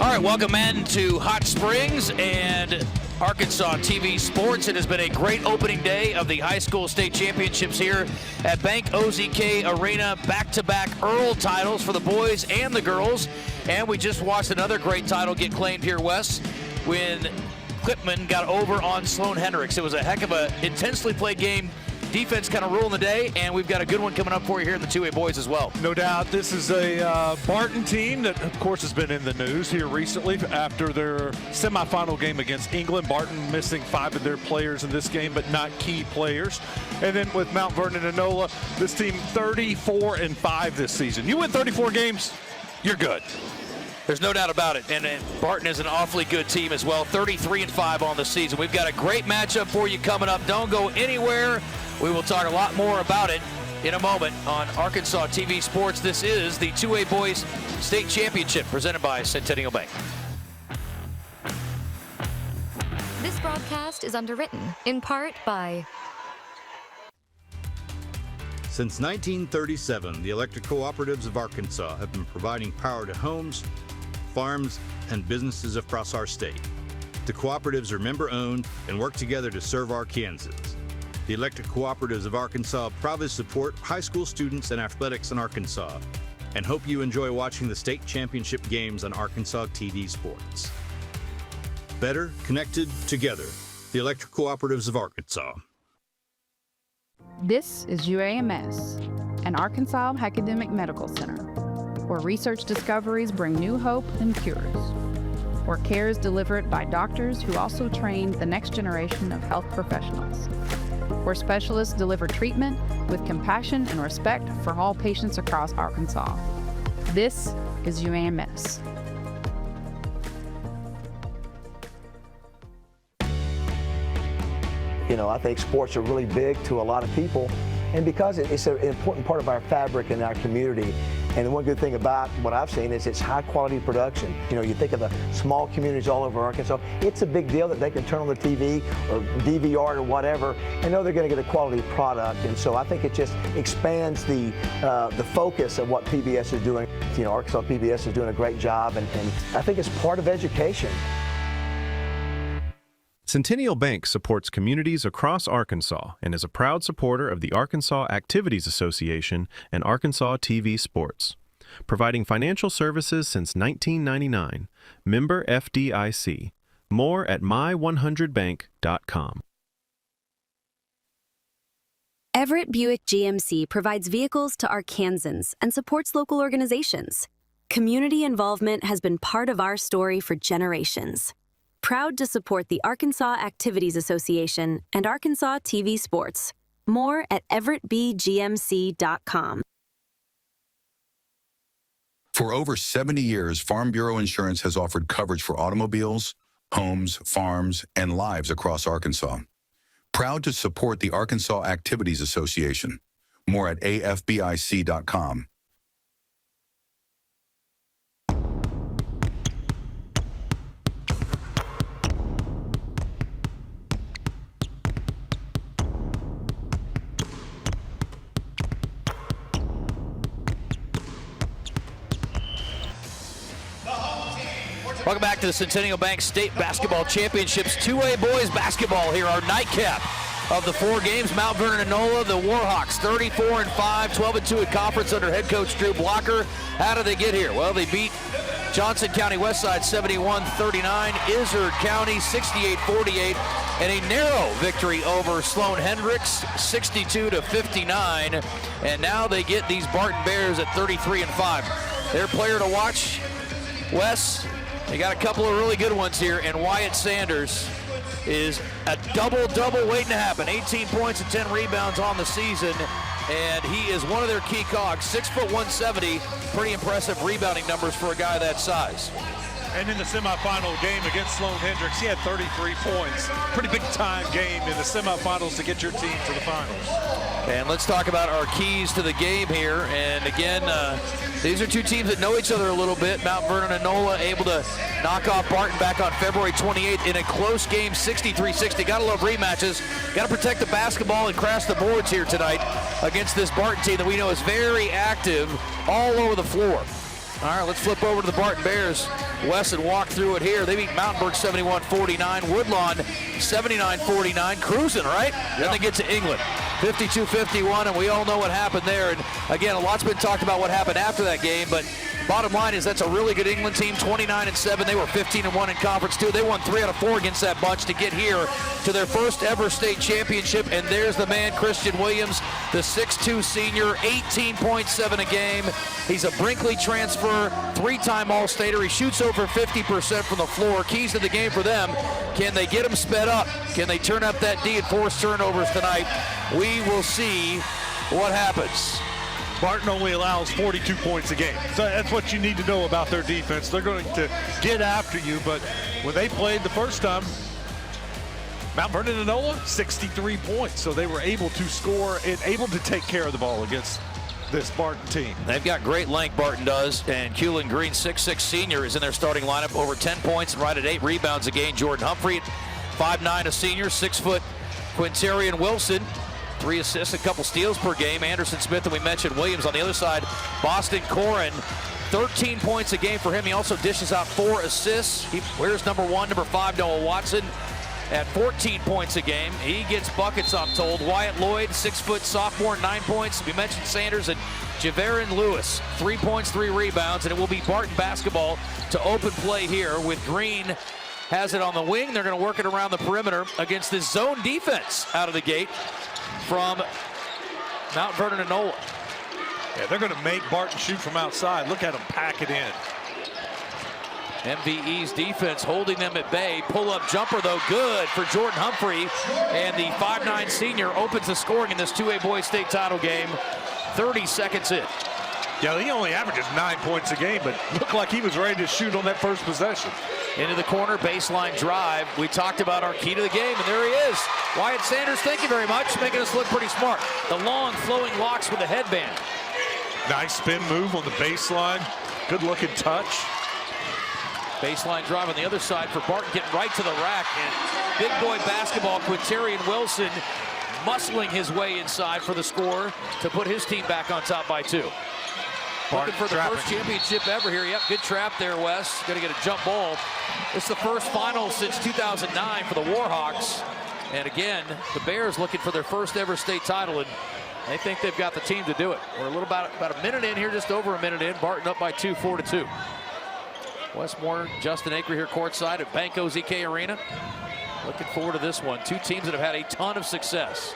All right, welcome in to Hot Springs and Arkansas TV Sports. It has been a great opening day of the high school state championships here at Bank OZK Arena. Back-to-back Earl titles for the boys and the girls. And we just watched another great title get claimed here, Wes, when Clipman got over on Sloan Hendricks. It was a heck of an intensely played game. Defense kind of ruling the day, and we've got a good one coming up for you here in the 2A boys as well. No doubt. This is a Barton team that, of course, has been in the news here recently after their semifinal game against England. Barton missing 5 of their players in this game, but not key players. And then with Mount Vernon-Enola, this team 34-5 this season. You win 34 games, you're good. There's no doubt about it, and Barton is an awfully good team as well, 33-5 on the season. We've got a great matchup for you coming up. Don't go anywhere. We will talk a lot more about it in a moment on Arkansas TV Sports. This is the 2A Boys State Championship presented by Centennial Bank. This broadcast is underwritten in part by... Since 1937, the electric cooperatives of Arkansas have been providing power to homes, farms, and businesses across our state. The cooperatives are member-owned and work together to serve Arkansans. The electric cooperatives of Arkansas proudly support high school students and athletics in Arkansas, and hope you enjoy watching the state championship games on Arkansas TV Sports. Better connected together, the electric cooperatives of Arkansas. This is UAMS, an Arkansas academic medical center, where research discoveries bring new hope and cures, where care is delivered by doctors who also train the next generation of health professionals, where specialists deliver treatment with compassion and respect for all patients across Arkansas. This is UAMS. You know, I think sports are really big to a lot of people, and because it's an important part of our fabric in our community. And the one good thing about what I've seen is it's high quality production. You know, you think of the small communities all over Arkansas, it's a big deal that they can turn on the TV or DVR or whatever and know they're going to get a quality product. And so I think it just expands the focus of what PBS is doing. You know, Arkansas PBS is doing a great job, and I think it's part of education. Centennial Bank supports communities across Arkansas and is a proud supporter of the Arkansas Activities Association and Arkansas TV Sports. Providing financial services since 1999. Member FDIC. More at my100bank.com. Everett Buick GMC provides vehicles to Arkansans and supports local organizations. Community involvement has been part of our story for generations. Proud to support the Arkansas Activities Association and Arkansas TV Sports. More at everettbgmc.com. For over 70 years, Farm Bureau Insurance has offered coverage for automobiles, homes, farms, and lives across Arkansas. Proud to support the Arkansas Activities Association. More at afbic.com. Welcome back to the Centennial Bank State Basketball Championships 2A Boys Basketball here, our nightcap of the 4 games. Mount Vernon-Enola, the Warhawks, 34-5, 12-2 in conference under head coach Drew Blocker. How did they get here? Well, they beat Johnson County Westside 71-39, Izard County 68-48, and a narrow victory over Sloan Hendricks 62-59. And now they get these Barton Bears at 33-5. Their player to watch, Wes. They got a couple of really good ones here, and Wyatt Sanders is a double-double waiting to happen. 18 points and 10 rebounds on the season, and he is one of their key cogs. 6'1", 170, pretty impressive rebounding numbers for a guy that size. And in the semifinal game against Sloan Hendricks, he had 33 points. Pretty big time game in the semifinals to get your team to the finals. And let's talk about our keys to the game here. And again, these are two teams that know each other a little bit. Mount Vernon-Enola able to knock off Barton back on February 28th in a close game, 63-60. Gotta love rematches. Gotta protect the basketball and crash the boards here tonight against this Barton team that we know is very active all over the floor. All right, let's flip over to the Barton Bears. Wes and walk through it here. They beat Mountainburg 71-49, Woodlawn 79-49, cruising, right? Yep. Then they get to England, 52-51, and we all know what happened there. And again, a lot's been talked about what happened after that game, but bottom line is that's a really good England team, 29-7. They were 15-1 in conference too. They won 3 out of 4 against that bunch to get here to their first ever state championship. And there's the man, Christian Williams, the 6'2 senior, 18.7 a game. He's a Brinkley transfer, 3-time All-Stater. He shoots over 50% from the floor. Keys to the game for them. Can they get him sped up? Can they turn up that D and force turnovers tonight? We will see what happens. Barton only allows 42 points a game. So that's what you need to know about their defense. They're going to get after you, but when they played the first time, Mount Vernon-Enola, 63 points. So they were able to score and able to take care of the ball against this Barton team. They've got great length, Barton does, and Keelan Green, 6'6 senior, is in their starting lineup, over 10 points and right at 8 rebounds a game. Jordan Humphrey, 5'9 a senior, 6' Quintarian Wilson, 3 assists, a couple steals per game. Anderson Smith, and we mentioned Williams on the other side. Boston Corin, 13 points a game for him. He also dishes out 4 assists. Where's number 1, number 5, Noah Watson, at 14 points a game. He gets buckets, I'm told. Wyatt Lloyd, 6' sophomore, 9 points. We mentioned Sanders and Javerin Lewis, 3 points, 3 rebounds, and it will be Barton basketball to open play here with Green has it on the wing. They're going to work it around the perimeter against this zone defense out of the gate from Mount Vernon-Enola. Yeah, they're going to make Barton shoot from outside. Look at them pack it in. MVE's defense holding them at bay. Pull-up jumper, though, good for Jordan Humphrey. And the 5'9 senior opens the scoring in this 2A boys state title game. 30 seconds in. Yeah, he only averages 9 points a game, but looked like he was ready to shoot on that first possession. Into the corner, baseline drive. We talked about our key to the game, and there he is. Wyatt Sanders, thank you very much, making us look pretty smart. The long, flowing locks with the headband. Nice spin move on the baseline. Good-looking touch. Baseline drive on the other side for Barton, getting right to the rack. And big boy basketball, Quintarian Wilson muscling his way inside for the score to put his team back on top by 2. Looking for the first championship ever here. Yep, good trap there, Wes. Going to get a jump ball. It's the first final since 2009 for the Warhawks. And again, the Bears looking for their first ever state title, and they think they've got the team to do it. We're about a minute in here, just over a minute in. Barton up by 2, 4-2. Wes Moore, Justin Acre here courtside at Banco ZK Arena. Looking forward to this one. 2 teams that have had a ton of success.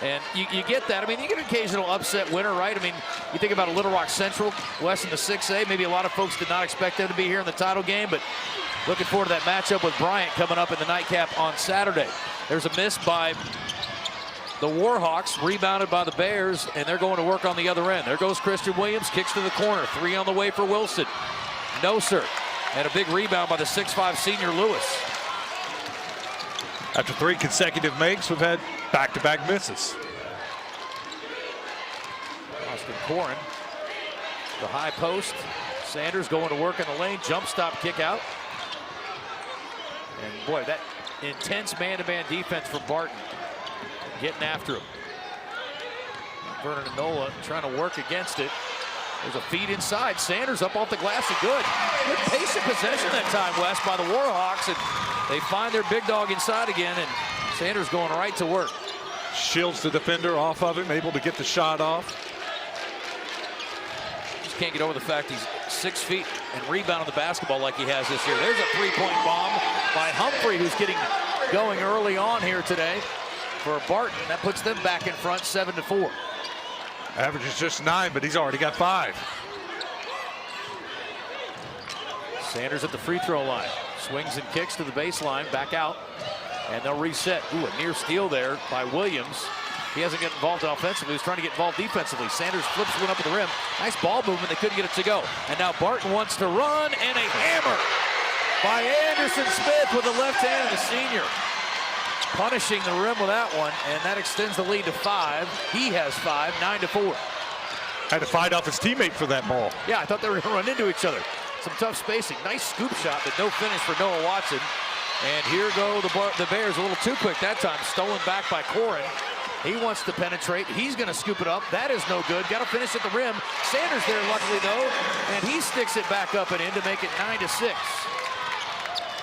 And you get that. I mean, you get an occasional upset winner, right? I mean, you think about a Little Rock Central, West in the 6A. Maybe a lot of folks did not expect them to be here in the title game, but looking forward to that matchup with Bryant coming up in the nightcap on Saturday. There's a miss by the Warhawks, rebounded by the Bears, and they're going to work on the other end. There goes Christian Williams, kicks to the corner. 3 on the way for Wilson. No, sir. And a big rebound by the 6'5 senior Lewis. After 3 consecutive makes, we've had back-to-back misses. Austin Corin, the high post. Sanders going to work in the lane. Jump stop kick out. And boy, that intense man-to-man defense from Barton. Getting after him. Vernon-Enola trying to work against it. There's a feed inside. Sanders up off the glass and good. Good pace of possession that time, West, by the Warhawks. And they find their big dog inside again, and Sanders going right to work. Shields the defender off of him, able to get the shot off. Just can't get over the fact he's 6 feet and rebounding the basketball like he has this year. There's a 3-point bomb by Humphrey, who's getting going early on here today for Barton. That puts them back in front, 7-4. Average is just 9, but he's already got 5. Sanders at the free throw line. Swings and kicks to the baseline, back out. And they'll reset. Ooh, a near steal there by Williams. He hasn't gotten involved offensively. He's trying to get involved defensively. Sanders flips one up at the rim. Nice ball movement. They couldn't get it to go. And now Barton wants to run, and a hammer by Anderson Smith with the left hand, the senior. Punishing the rim with that one, and that extends the lead to 5. He has 5, 9-4. Had to fight off his teammate for that ball. Yeah, I thought they were going to run into each other. Some tough spacing. Nice scoop shot, but no finish for Noah Watson. And here go the Bears, a little too quick that time. Stolen back by Corin. He wants to penetrate. He's going to scoop it up. That is no good. Got to finish at the rim. Sanders there, luckily, though. And he's sticks it back up and in to make it 9-6.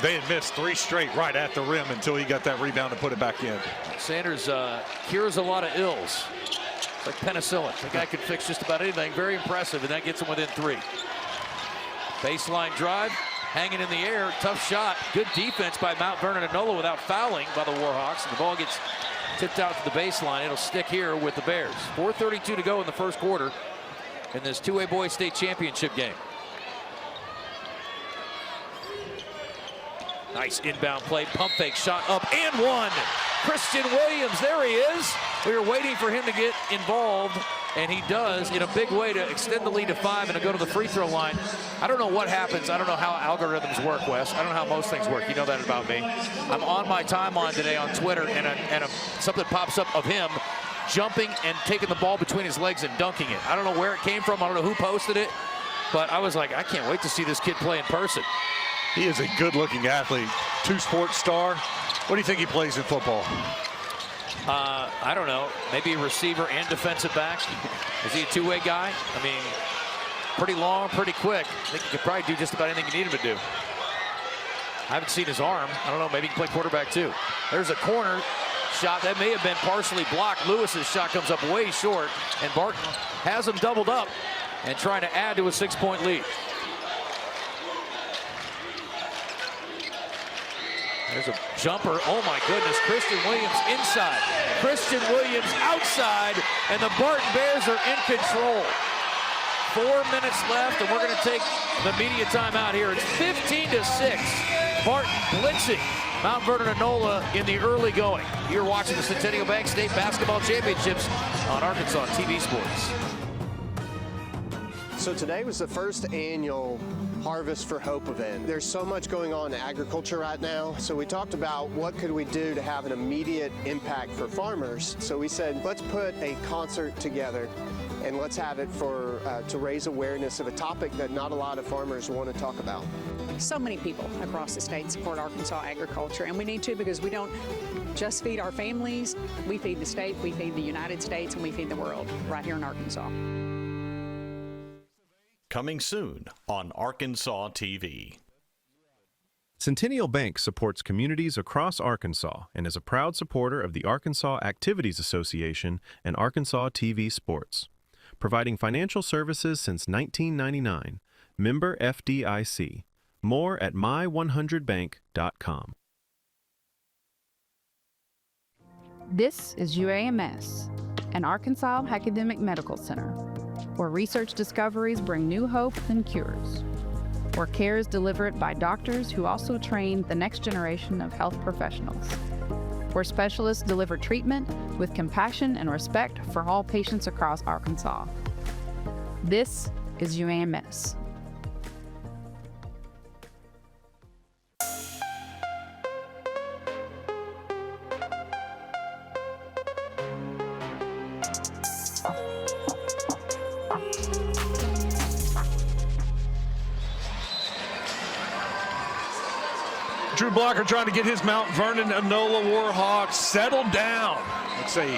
They had missed 3 straight right at the rim until he got that rebound and put it back in. Sanders cures a lot of ills. It's like penicillin. The guy can fix just about anything. Very impressive, and that gets him within 3. Baseline drive, hanging in the air, tough shot. Good defense by Mount Vernon-Enola without fouling by the Warhawks. And the ball gets tipped out to the baseline. It'll stick here with the Bears. 4:32 to go in the first quarter in this 2A boys state championship game. Nice inbound play, pump fake shot up and one. Christian Williams, there he is. We were waiting for him to get involved, and he does in a big way to extend the lead to 5 and to go to the free throw line. I don't know what happens. I don't know how algorithms work, Wes. I don't know how most things work. You know that about me. I'm on my timeline today on Twitter, and something pops up of him jumping and taking the ball between his legs and dunking it. I don't know where it came from. I don't know who posted it, but I was like, I can't wait to see this kid play in person. He is a good-looking athlete. 2-sport star. What do you think he plays in football? I don't know. Maybe a receiver and defensive back. Is he a two-way guy? I mean, pretty long, pretty quick. I think he could probably do just about anything you need him to do. I haven't seen his arm. I don't know. Maybe he can play quarterback too. There's a corner shot that may have been partially blocked. Lewis's shot comes up way short, and Barton has him doubled up and trying to add to a 6-point lead. There's a jumper. Oh my goodness. Christian Williams inside. Christian Williams outside, and the Barton Bears are in control. 4 minutes left, and we're going to take the media timeout here. It's 15-6. Barton blitzing Mount Vernon-Enola in the early going. You're watching the Centennial Bank State Basketball Championships on Arkansas TV Sports. So today was the first annual Harvest for Hope event. There's so much going on in agriculture right now. So we talked about what could we do to have an immediate impact for farmers. So we said, let's put a concert together and let's have it for to raise awareness of a topic that not a lot of farmers want to talk about. So many people across the state support Arkansas agriculture, and we need to, because we don't just feed our families. We feed the state, we feed the United States, and we feed the world right here in Arkansas. Coming soon on Arkansas TV. Centennial Bank supports communities across Arkansas and is a proud supporter of the Arkansas Activities Association and Arkansas TV Sports. Providing financial services since 1999. Member FDIC. More at my100bank.com. This is UAMS, an Arkansas Academic Medical Center, where research discoveries bring new hope and cures, where care is delivered by doctors who also train the next generation of health professionals, where specialists deliver treatment with compassion and respect for all patients across Arkansas. This is UAMS. Drew Blocker trying to get his Mount Vernon-Enola Warhawks settled down. It's a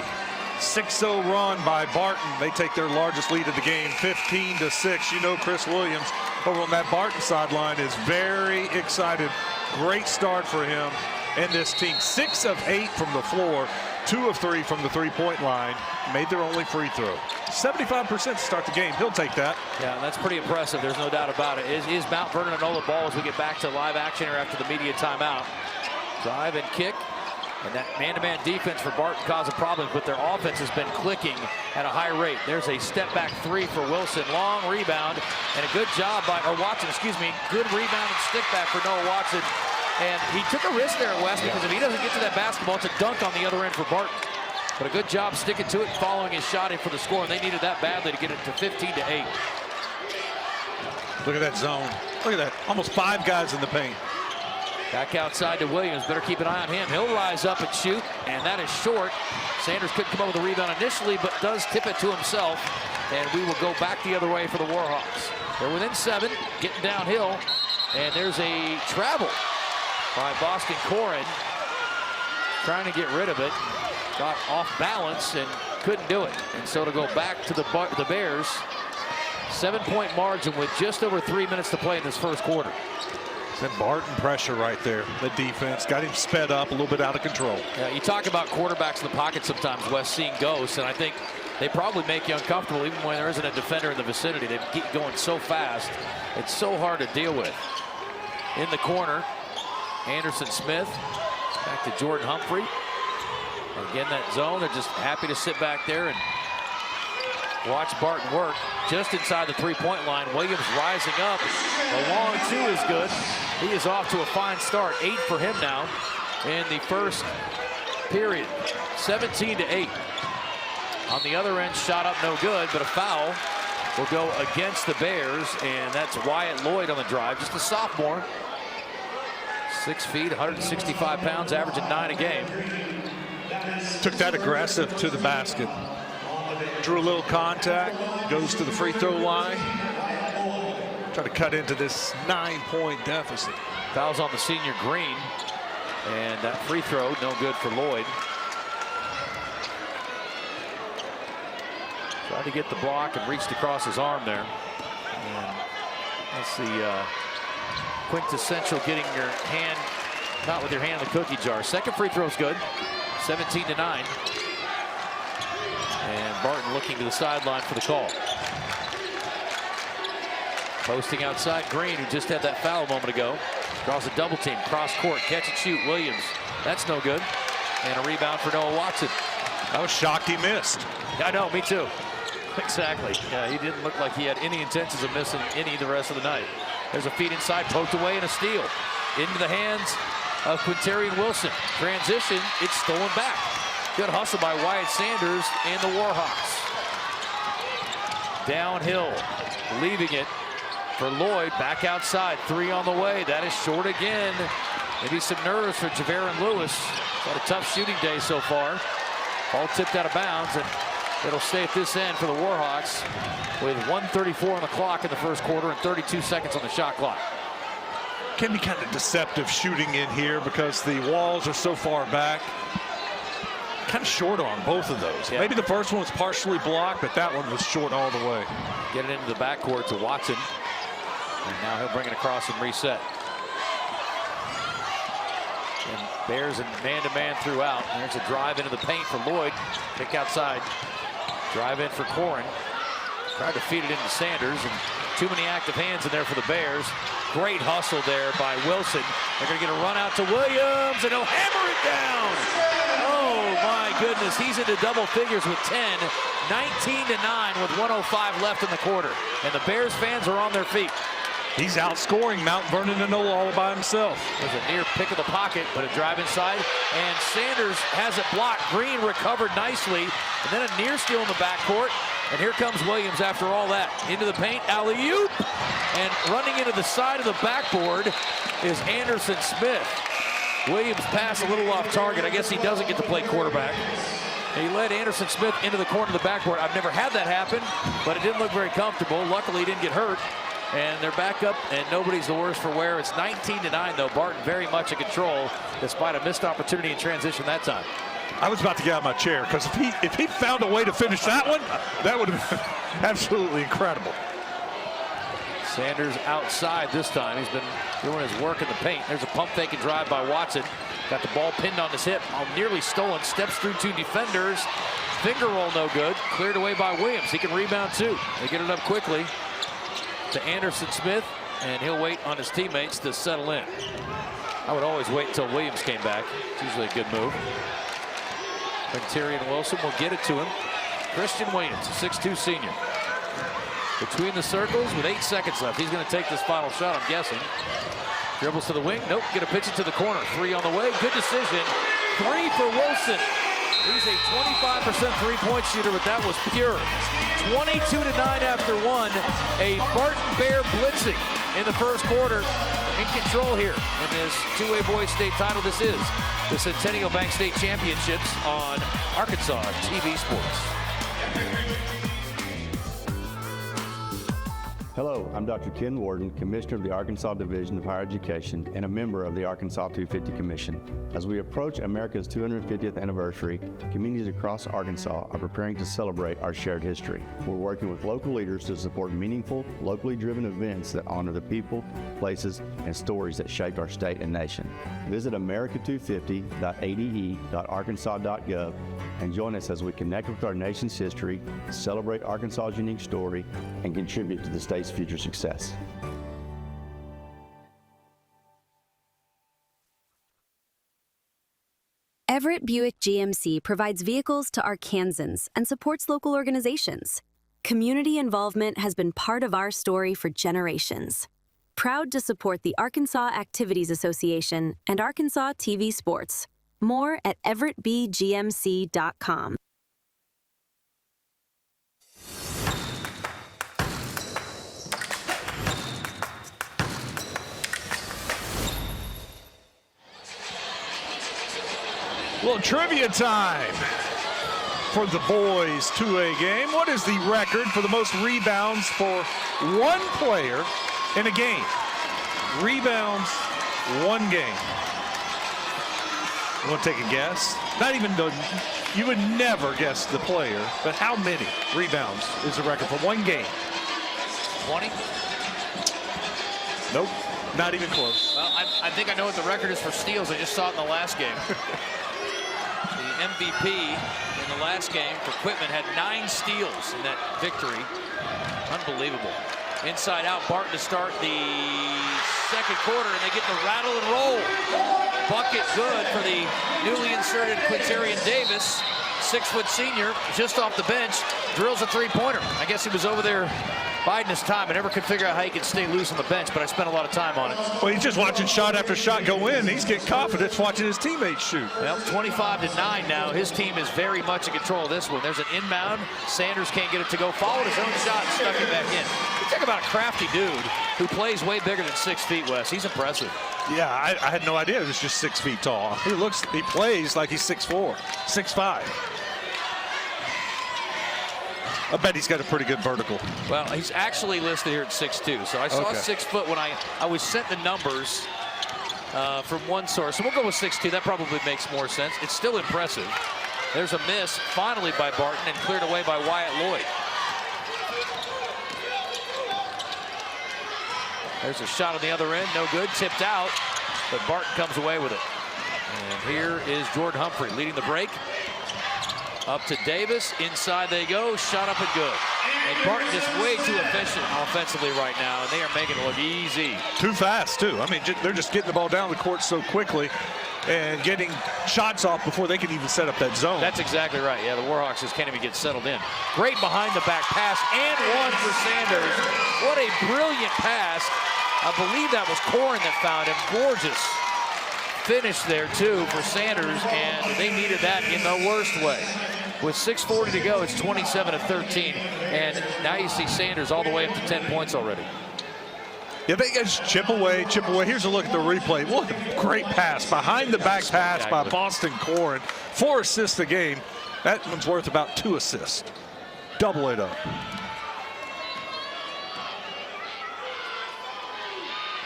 6-0 run by Barton. They take their largest lead of the game, 15-6. You know Chris Williams over on that Barton sideline is very excited. Great start for him and this team. 6 of 8 from the floor, 2 of 3 from the three-point line. Made their only free throw. 75% to start the game. He'll take that. Yeah, that's pretty impressive. There's no doubt about it. Is Mount Vernon-Enola ball as we get back to live action here after the media timeout. Drive and kick. And that man-to-man defense for Barton causing problems, but their offense has been clicking at a high rate. There's a step-back 3 for Wilson. Long rebound, and a good job by, or Watson, excuse me, good rebound and stick-back for Noah Watson. And he took a risk there, Wes, because if he doesn't get to that basketball, it's a dunk on the other end for Barton. But a good job sticking to it and following his shot in for the score, and they needed that badly to get it to 15-8. Look at that zone. Look at that. Almost 5 guys in the paint. Back outside to Williams. Better keep an eye on him. He'll rise up and shoot, and that is short. Sanders couldn't come up with a rebound initially, but does tip it to himself, and we will go back the other way for the Warhawks. They're within 7, getting downhill, and there's a travel by Boston Corin, trying to get rid of it. Got off balance and couldn't do it. And so to go back to the Bears, 7-point margin with just over 3 minutes to play in this first quarter. Then Barton pressure right there. The defense got him sped up, a little bit out of control. Yeah, you talk about quarterbacks in the pocket sometimes, Wes, seeing ghosts, and I think they probably make you uncomfortable even when there isn't a defender in the vicinity. They keep going so fast. It's so hard to deal with. In the corner, Anderson Smith. Back to Jordan Humphrey. Again, that zone, they're just happy to sit back there and watch Barton work just inside the three-point line. Williams rising up. The long two is good. He is off to a fine start. 8 for him now in the first period. 17-8. On the other end, shot up no good, but a foul will go against the Bears, and that's Wyatt Lloyd on the drive. Just a sophomore. 6 feet, 165 pounds, averaging 9 a game. Took that aggressive to the basket. Drew a little contact, goes to the free throw line. Try to cut into this 9-point deficit. Fouls on the senior Green, and that free throw no good for Lloyd. Tried to get the block and reached across his arm there. And that's the quintessential getting your hand, not with your hand in the cookie jar. Second free throw is good. 17-9. And Barton looking to the sideline for the call. Posting outside Green, who just had that foul a moment ago. Draws a double team, cross court, catch and shoot. Williams, that's no good. And a rebound for Noah Watson. I was shocked he missed. I know, me too. Exactly. Yeah, he didn't look like he had any intentions of missing any the rest of the night. There's a feed inside, poked away, and a steal. Into the hands of Quintarian Wilson. Transition, it's stolen back. Good hustle by Wyatt Sanders and the Warhawks. Downhill, leaving it for Lloyd. Back outside, 3 on the way. That is short again. Maybe some nerves for Javarin Lewis. Had a tough shooting day so far. Ball tipped out of bounds, and it'll stay at this end for the Warhawks with 1:34 on the clock in the first quarter and 32 seconds on the shot clock. Can be kind of deceptive shooting in here because the walls are so far back. Kind of short on both of those. Yeah. Maybe the first one was partially blocked, but that one was short all the way. Get it into the backcourt to Watson. And now he'll bring it across and reset. And Bears and man-to-man throughout. There's a drive into the paint for Lloyd. Pick outside. Drive in for Corrin. Tried to feed it into Sanders, and too many active hands in there for the Bears. Great hustle there by Wilson. They're going to get a run out to Williams, and he'll hammer it down. Oh, my goodness. He's into double figures with 10. 19-9 with 1:05 left in the quarter. And the Bears fans are on their feet. He's outscoring Mount Vernon-Enola all by himself. There's a near pick of the pocket, but a drive inside, and Sanders has it blocked. Green recovered nicely, and then a near steal in the backcourt. And here comes Williams after all that. Into the paint, alley-oop, and running into the side of the backboard is Anderson Smith. Williams pass a little off target. I guess he doesn't get to play quarterback. He led Anderson Smith into the corner of the backboard. I've never had that happen, but it didn't look very comfortable. Luckily, he didn't get hurt. And they're back up, and nobody's the worse for wear. It's 19-9, though. Barton very much in control, despite a missed opportunity in transition that time. I was about to get out of my chair, because if he found a way to finish that one, that would have been absolutely incredible. Sanders outside this time. He's been doing his work in the paint. There's a pump fake and drive by Watson. Got the ball pinned on his hip. Nearly stolen. Steps through 2 defenders. Finger roll no good. Cleared away by Williams. He can rebound too. They get it up quickly to Anderson Smith, and he'll wait on his teammates to settle in. I would always wait until Williams came back. It's usually a good move. Quintarian Wilson will get it to him. Christian Williams, a 6'2 senior. Between the circles with 8 seconds left. He's going to take this final shot, I'm guessing. Dribbles to the wing. Nope, going to pitch it to the corner. 3 on the way. Good decision. 3 for Wilson. He's a 25% three-point shooter, but that was pure. 22-9 after 1. A Barton Bear blitzing in the first quarter. In control here in this two-way boys state title. This is the Centennial Bank State Championships on Arkansas TV Sports. Hello, I'm Dr. Ken Warden, Commissioner of the Arkansas Division of Higher Education and a member of the Arkansas 250 Commission. As we approach America's 250th anniversary, communities across Arkansas are preparing to celebrate our shared history. We're working with local leaders to support meaningful, locally driven events that honor the people, places, and stories that shaped our state and nation. Visit america250.ade.arkansas.gov and join us as we connect with our nation's history, celebrate Arkansas's unique story, and contribute to the state's future success. Everett Buick GMC provides vehicles to Arkansans and supports local organizations. Community involvement has been part of our story for generations. Proud to support the Arkansas Activities Association and Arkansas TV Sports. More at everettbgmc.com. Little trivia time for the boys 2A game. What is the record for the most rebounds for one player in a game? Rebounds, one game. You want to take a guess? Not even though you would never guess the player, but how many rebounds is the record for one game? 20? Nope, not even close. Well, I think I know what the record is for steals. I just saw it in the last game. The MVP in the last game for Quitman had 9 steals in that victory. Unbelievable. Inside out, Barton to start the second quarter, and they get the rattle and roll. Bucket good for the newly inserted Quintarian Davis, 6-foot senior, just off the bench, drills a three-pointer. I guess he was over there biding his time. I never could figure out how he could stay loose on the bench, but I spent a lot of time on it. Well, he's just watching shot after shot go in. He's getting confidence watching his teammates shoot. Well, 25-9 now. His team is very much in control of this one. There's an inbound. Sanders can't get it to go. Followed his own shot and stuck it back in. You talk about a crafty dude who plays way bigger than 6 feet, Wes. He's impressive. Yeah, I had no idea he was just 6 feet tall. He plays like he's 6'4", 6'5". I bet he's got a pretty good vertical. Well, he's actually listed here at 6'2", so I saw 6 foot when I was sent the numbers from one source. So we'll go with 6'2". That probably makes more sense. It's still impressive. There's a miss, finally by Barton, and cleared away by Wyatt Lloyd. There's a shot on the other end, no good, tipped out, but Barton comes away with it. And here is Jordan Humphrey leading the break. Up to Davis, inside they go, shot up and good. And Barton just way too efficient offensively right now, and they are making it look easy. Too fast, too. I mean, they're just getting the ball down the court so quickly and getting shots off before they can even set up that zone. That's exactly right. Yeah, the Warhawks just can't even get settled in. Great behind-the-back pass, and one for Sanders. What a brilliant pass. I believe that was Corin that found him. Gorgeous finish there, too, for Sanders, and they needed that in the worst way. With 6:40 to go, it's 27-13, and now you see Sanders all the way up to 10 points already. Yeah, they just chip away, chip away. Here's a look at the replay. What a great pass. Behind the back pass by Boston Corin. 4 assists a game. That one's worth about 2 assists. Double it up.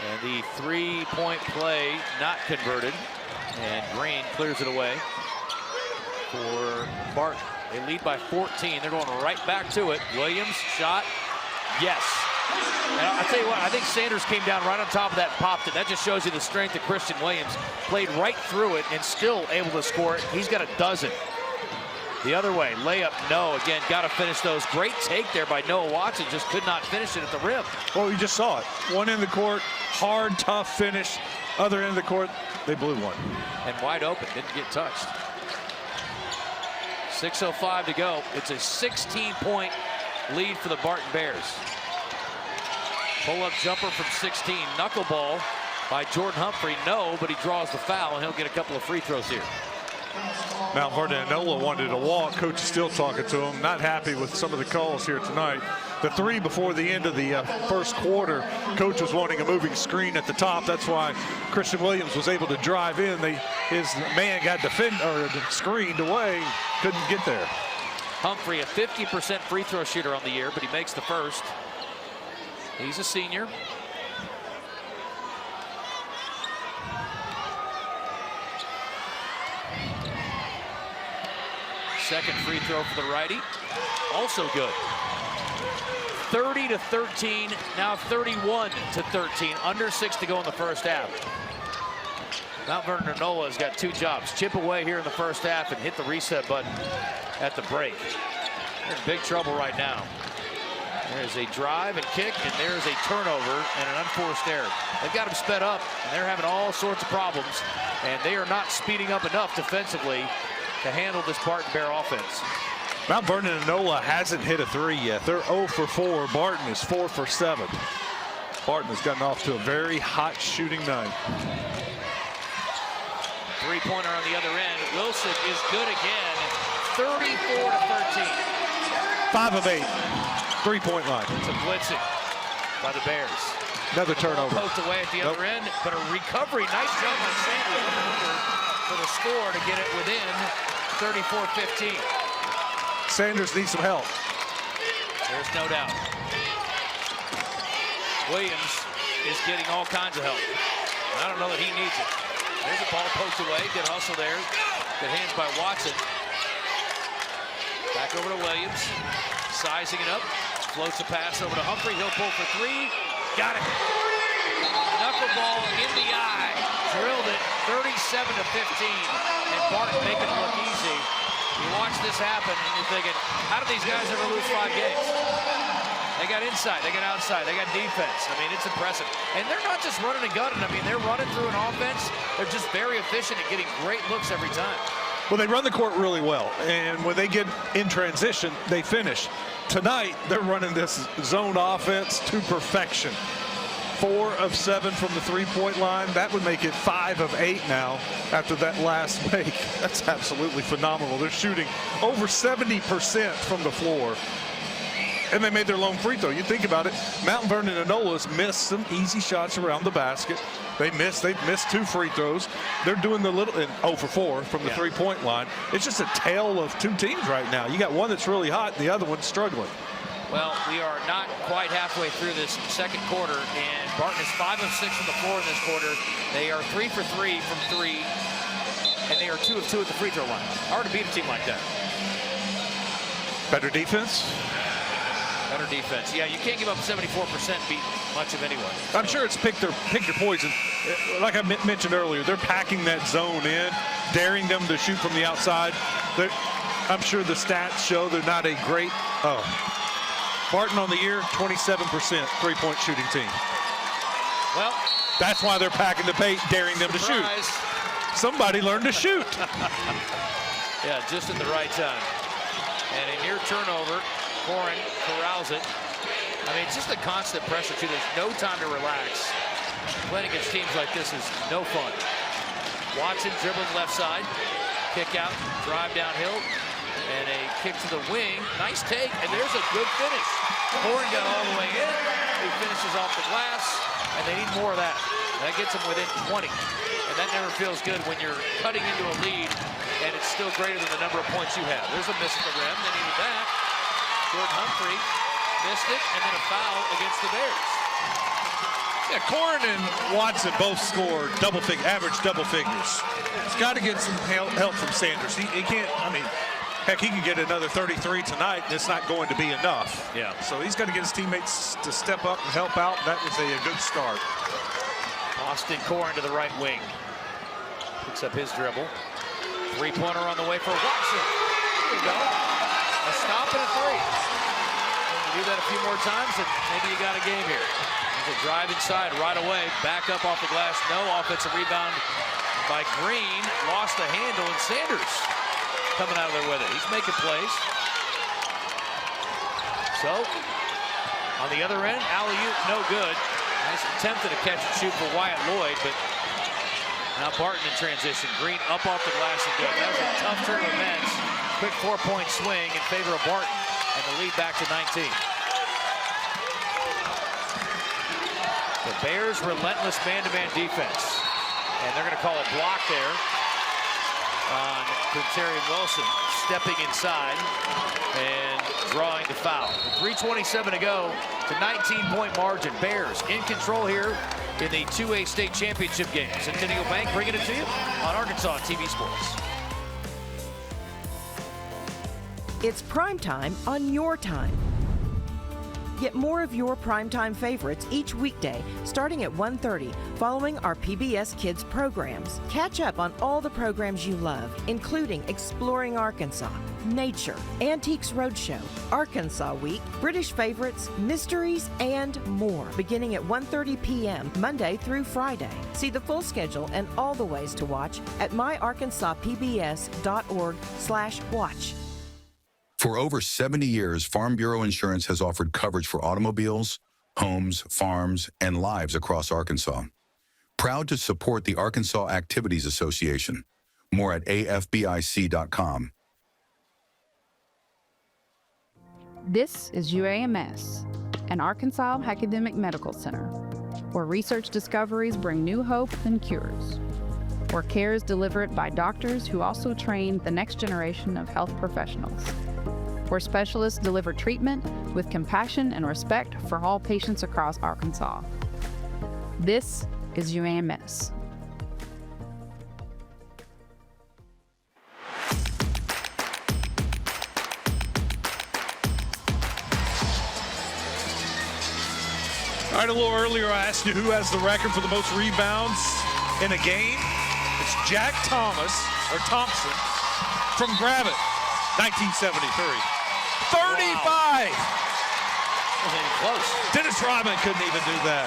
And the 3-point play not converted, and Green clears it away for Barton. They lead by 14. They're going right back to it. Williams, shot, yes. And I'll tell you what, I think Sanders came down right on top of that and popped it. That just shows you the strength of Christian Williams. Played right through it and still able to score it. He's got a dozen. The other way, layup, no. Again, got to finish those. Great take there by Noah Watson. Just could not finish it at the rim. Well, you just saw it. One in the court, hard, tough finish. Other end of the court, they blew one. And wide open, didn't get touched. 6:05 to go. It's a 16-point lead for the Barton Bears. Pull-up jumper from 16. Knuckleball by Jordan Humphrey. No, but he draws the foul, and he'll get a couple of free throws here. Mount Vernon-Enola wanted to walk. Coach is still talking to him. Not happy with some of the calls here tonight. The 3 before the end of the first quarter, Coach was wanting a moving screen at the top. That's why Christian Williams was able to drive in. His man got screened away, couldn't get there. Humphrey, a 50% free throw shooter on the year, but he makes the first. He's a senior. Second free throw for the righty. Also good. 30-13, now 31-13. Under 6 to go in the first half. Mount Vernon-Enola has got 2 jobs. Chip away here in the first half and hit the reset button at the break. They're in big trouble right now. There's a drive and kick, and there's a turnover and an unforced error. They've got them sped up, and they're having all sorts of problems, and they are not speeding up enough defensively to handle this Barton Bear offense. Mount Vernon-Enola hasn't hit a 3 yet. They're 0 for 4. Barton is 4 for 7. Barton has gotten off to a very hot shooting night. Three-pointer on the other end. Wilson is good again. 34-13. 5 of 8. 3-point line. It's a blitzing by the Bears. Another turnover. Poked away at the other end, but a recovery. Nice job by Sanders for the score to get it within 34-15. Sanders needs some help. There's no doubt. Williams is getting all kinds of help. I don't know that he needs it. There's a ball poked away. Good hustle there. Good hands by Watson. Back over to Williams. Sizing it up. Floats the pass over to Humphrey. He'll pull for 3. Got it. Knuckleball in the eye. Drilled it. 37-15. And Barton making it look easy. You watch this happen and you're thinking, how do these guys ever lose 5 games? They got inside, they got outside, they got defense. I mean, it's impressive. And they're not just running and gunning. I mean, they're running through an offense. They're just very efficient at getting great looks every time. Well, they run the court really well. And when they get in transition, they finish. Tonight, they're running this zone offense to perfection. 4 of 7 from the 3-point line. That would make it 5 of 8 now after that last make. That's absolutely phenomenal. They're shooting over 70% from the floor. And they made their lone free throw. You think about it, Mount Vernon-Enola's missed some easy shots around the basket. They've missed 2 free throws. They're doing the little, and 0 for 4 from the 3-point line. It's just a tale of 2 teams right now. You got one that's really hot, the other one's struggling. Well, we are not quite halfway through this second quarter, and Barton is 5 of 6 from the floor in this quarter. They are 3 for 3 from 3, and they are 2 of 2 at the free throw line. Hard to beat a team like that. Better defense? Better defense. Yeah, you can't give up 74% and beat much of anyone. So. I'm sure it's pick your poison. Like I mentioned earlier, they're packing that zone in, daring them to shoot from the outside. I'm sure the stats show they're not a great. Barton on the year, 27% 3-point shooting team. Well, that's why they're packing the paint, daring them to shoot. Somebody learned to shoot. Yeah, just at the right time. And a near turnover. Corin corrals it. I mean, it's just a constant pressure, too. There's no time to relax. Playing against teams like this is no fun. Watson dribbling left side. Kick out, drive downhill. And a kick to the wing. Nice take, and there's a good finish. Corin got all the way in. He finishes off the glass, and they need more of that. That gets them within 20. And that never feels good when you're cutting into a lead, and it's still greater than the number of points you have. There's a miss at the rim. They needed that. Jordan Humphrey missed it, and then a foul against the Bears. Yeah, Corin and Watson both scored average double figures. He's got to get some help from Sanders. He can't, I mean, heck, he can get another 33 tonight, and it's not going to be enough. Yeah. So he's got to get his teammates to step up and help out. That was a good start. Austin Corin to the right wing. Picks up his dribble. 3-pointer on the way for Watson. There you go. A stop and a 3. You do that a few more times, and maybe you got a game here. There's a drive inside right away. Back up off the glass. No offensive rebound by Green. Lost the handle, and Sanders coming out of there with it. He's making plays. So, on the other end, alley-oop, no good. Nice attempt at a catch and shoot for Wyatt Lloyd, but now Barton in transition. Green up off the glass and good. That was a tough turn of events. Quick 4-point swing in favor of Barton, and the lead back to 19. The Bears' relentless man-to-man defense. And they're going to call a block there on Quintarian Wilson. stepping inside and drawing the foul. 3:27 to go. It's a 19-point margin. Bears in control here in the 2A state championship game. Centennial Bank bringing it to you on Arkansas TV Sports. It's primetime on your time. Get more of your primetime favorites each weekday starting at 1:30 following our PBS Kids programs. Catch up on all the programs you love, including Exploring Arkansas, Nature, Antiques Roadshow, Arkansas Week, British Favorites, Mysteries, and more, beginning at 1:30 p.m. Monday through Friday. See the full schedule and all the ways to watch at myarkansaspbs.org/watch. For over 70 years, Farm Bureau Insurance has offered coverage for automobiles, homes, farms, and lives across Arkansas. Proud to support the Arkansas Activities Association. More at afbic.com. This is UAMS, an Arkansas Academic Medical Center, where research discoveries bring new hope and cures, where care is delivered by doctors who also train the next generation of health professionals, where specialists deliver treatment with compassion and respect for all patients across Arkansas. This is UAMS. All right, a little earlier I asked you who has the record for the most rebounds in a game. It's Jack Thompson from Gravett, 1973. 35! Wow. Wasn't even close. Dennis Rodman couldn't even do that.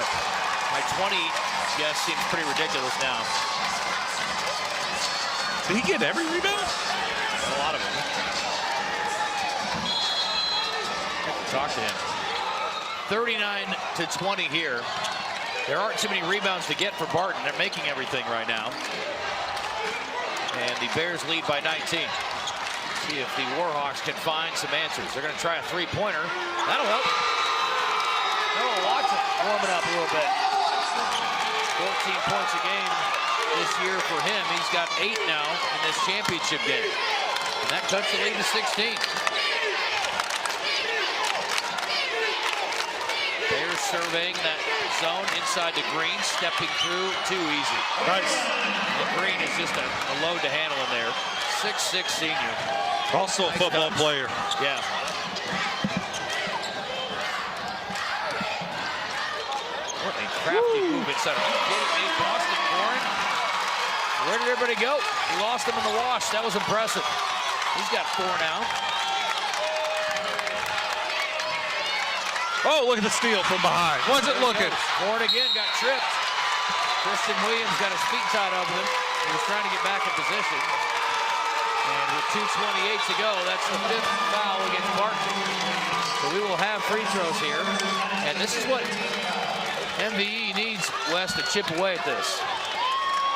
My 20 guess seems pretty ridiculous now. Did he get every rebound? A lot of them. Talk to him. 39-20 here. There aren't too many rebounds to get for Barton. They're making everything right now. And the Bears lead by 19. See if the Warhawks can find some answers. They're going to try a three-pointer. That'll help. Noah Watson warming up a little bit. 14 points a game this year for him. He's got 8 now in this championship game. And that cuts the lead to 16. Bears surveying that zone inside the Green, stepping through, too easy. Nice. And Green is just a load to handle in there. 6'6" senior. Also a football player. Yeah. What a crafty move inside. Are you kidding me? Boston Corn. Where did everybody go? We lost him in the wash. That was impressive. He's got 4 now. Oh, look at the steal from behind. Wasn't looking. Corn again got tripped. Christian Williams got his feet tied over him. He was trying to get back in position. And with 2:28 to go, that's the 5th foul against Barton. So we will have free throws here. And this is what MVE needs, Wes, to chip away at this.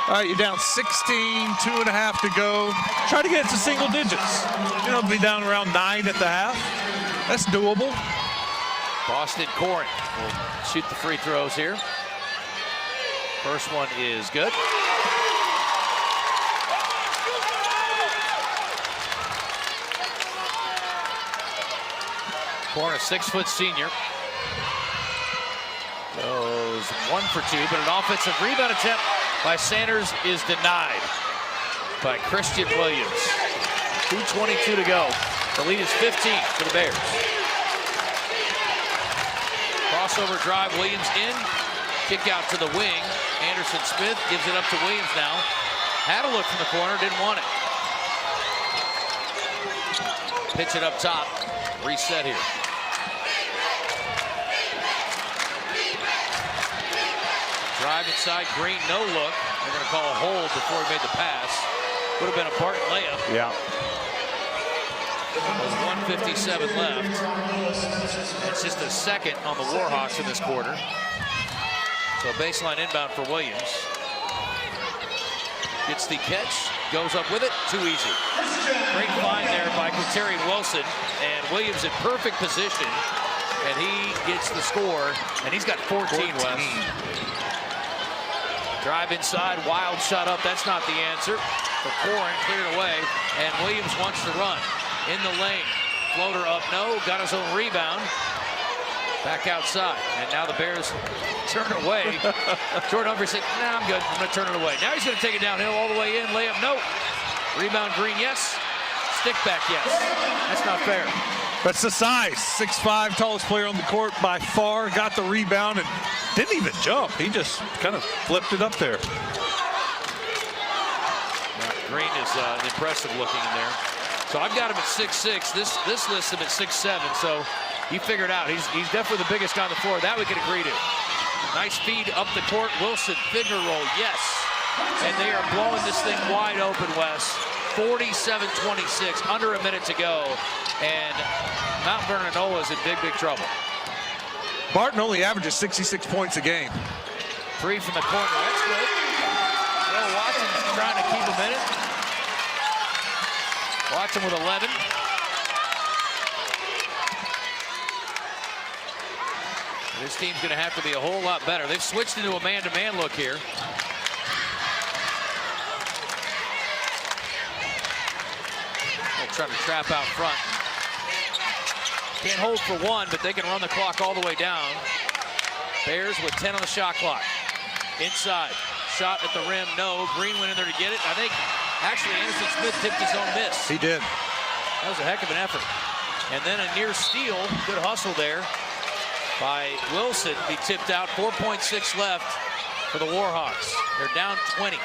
All right, you're down 16, 2.5 to go. Try to get it to single digits. You know, be down around 9 at the half. That's doable. Boston Corn will shoot the free throws here. First one is good. Corn, a 6-foot senior. Goes 1 for 2, but an offensive rebound attempt by Sanders is denied by Christian Williams. 2:22 to go. The lead is 15 for the Bears. Crossover drive, Williams in. Kick out to the wing. Anderson Smith gives it up to Williams now. Had a look from the corner, didn't want it. Pitch it up top. Reset here. Drive inside, Green, no look. They're going to call a hold before he made the pass. Would have been a Barton layup. Yeah. With 1:57 left. It's just a second on the Warhawks in this quarter. So baseline inbound for Williams. Gets the catch, goes up with it, too easy. Great find there by Quinterian Wilson, and Williams in perfect position, and he gets the score, and he's got 14 West. Drive inside, wild shot up, that's not the answer. For Corn, cleared away, and Williams wants to run. in the lane. Floater up, no, got his own rebound. Back outside, and now the Bears turn away. Jordan Humphrey said, nah, I'm good, I'm gonna turn it away. Now he's gonna take it downhill all the way in, layup, no. Rebound Green, yes. Stick back, yes. That's not fair. That's the size. 6'5", tallest player on the court by far. Got the rebound and didn't even jump. He just kind of flipped it up there. Now, Green is impressive looking in there. So I've got him at 6'6". This lists him at 6'7". So you figured out he's definitely the biggest guy on the floor. That we can agree to. Nice feed up the court. Wilson finger roll, yes. And they are blowing this thing wide open, Wes. 47-26, under a minute to go, and Mount Vernon-Enola is in big, big trouble. Barton only averages 66 points a game. 3 from the corner, that's good. Well, Watson's trying to keep him in it. Watson with 11. This team's going to have to be a whole lot better. They've switched into a man-to-man look here. Trying to trap out front. Can't hold for one, but they can run the clock all the way down. Bears with 10 on the shot clock. Inside, shot at the rim, no. Green went in there to get it. I think actually Anderson Smith tipped his own miss. He did. That was a heck of an effort. And then a near steal, good hustle there by Wilson. He tipped out, 4.6 left for the Warhawks. They're down 20.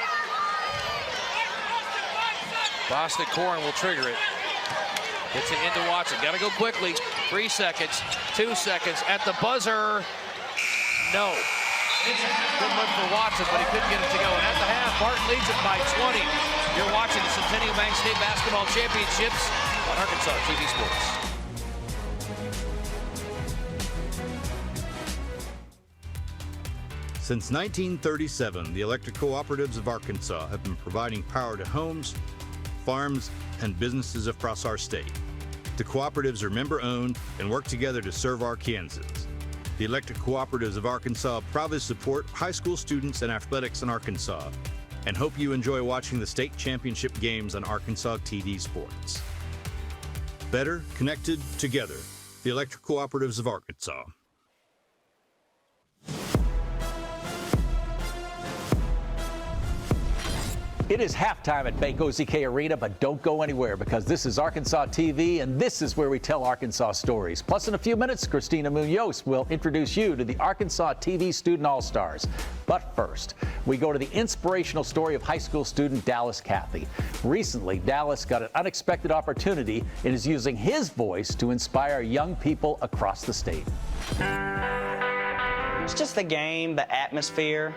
Boston Corin will trigger it. Gets it into Watson. Got to go quickly. 3 seconds, 2 seconds at the buzzer. No. Good look for Watson, but he couldn't get it to go. And at the half, Barton leads it by 20. You're watching the Centennial Bank State Basketball Championships on Arkansas TV Sports. Since 1937, the electric cooperatives of Arkansas have been providing power to homes, farms, and businesses across our state. The cooperatives are member-owned and work together to serve Arkansans. The electric cooperatives of Arkansas proudly support high school students and athletics in Arkansas and hope you enjoy watching the state championship games on Arkansas TV Sports. Better connected together, the electric cooperatives of Arkansas. It is halftime at Bank OZK Arena, but don't go anywhere because this is Arkansas TV, and this is where we tell Arkansas stories. Plus, in a few minutes, Christina Munoz will introduce you to the Arkansas TV Student All-Stars. But first, we go to the inspirational story of high school student Dallas Cathy. Recently, Dallas got an unexpected opportunity and is using his voice to inspire young people across the state. It's just the game, the atmosphere,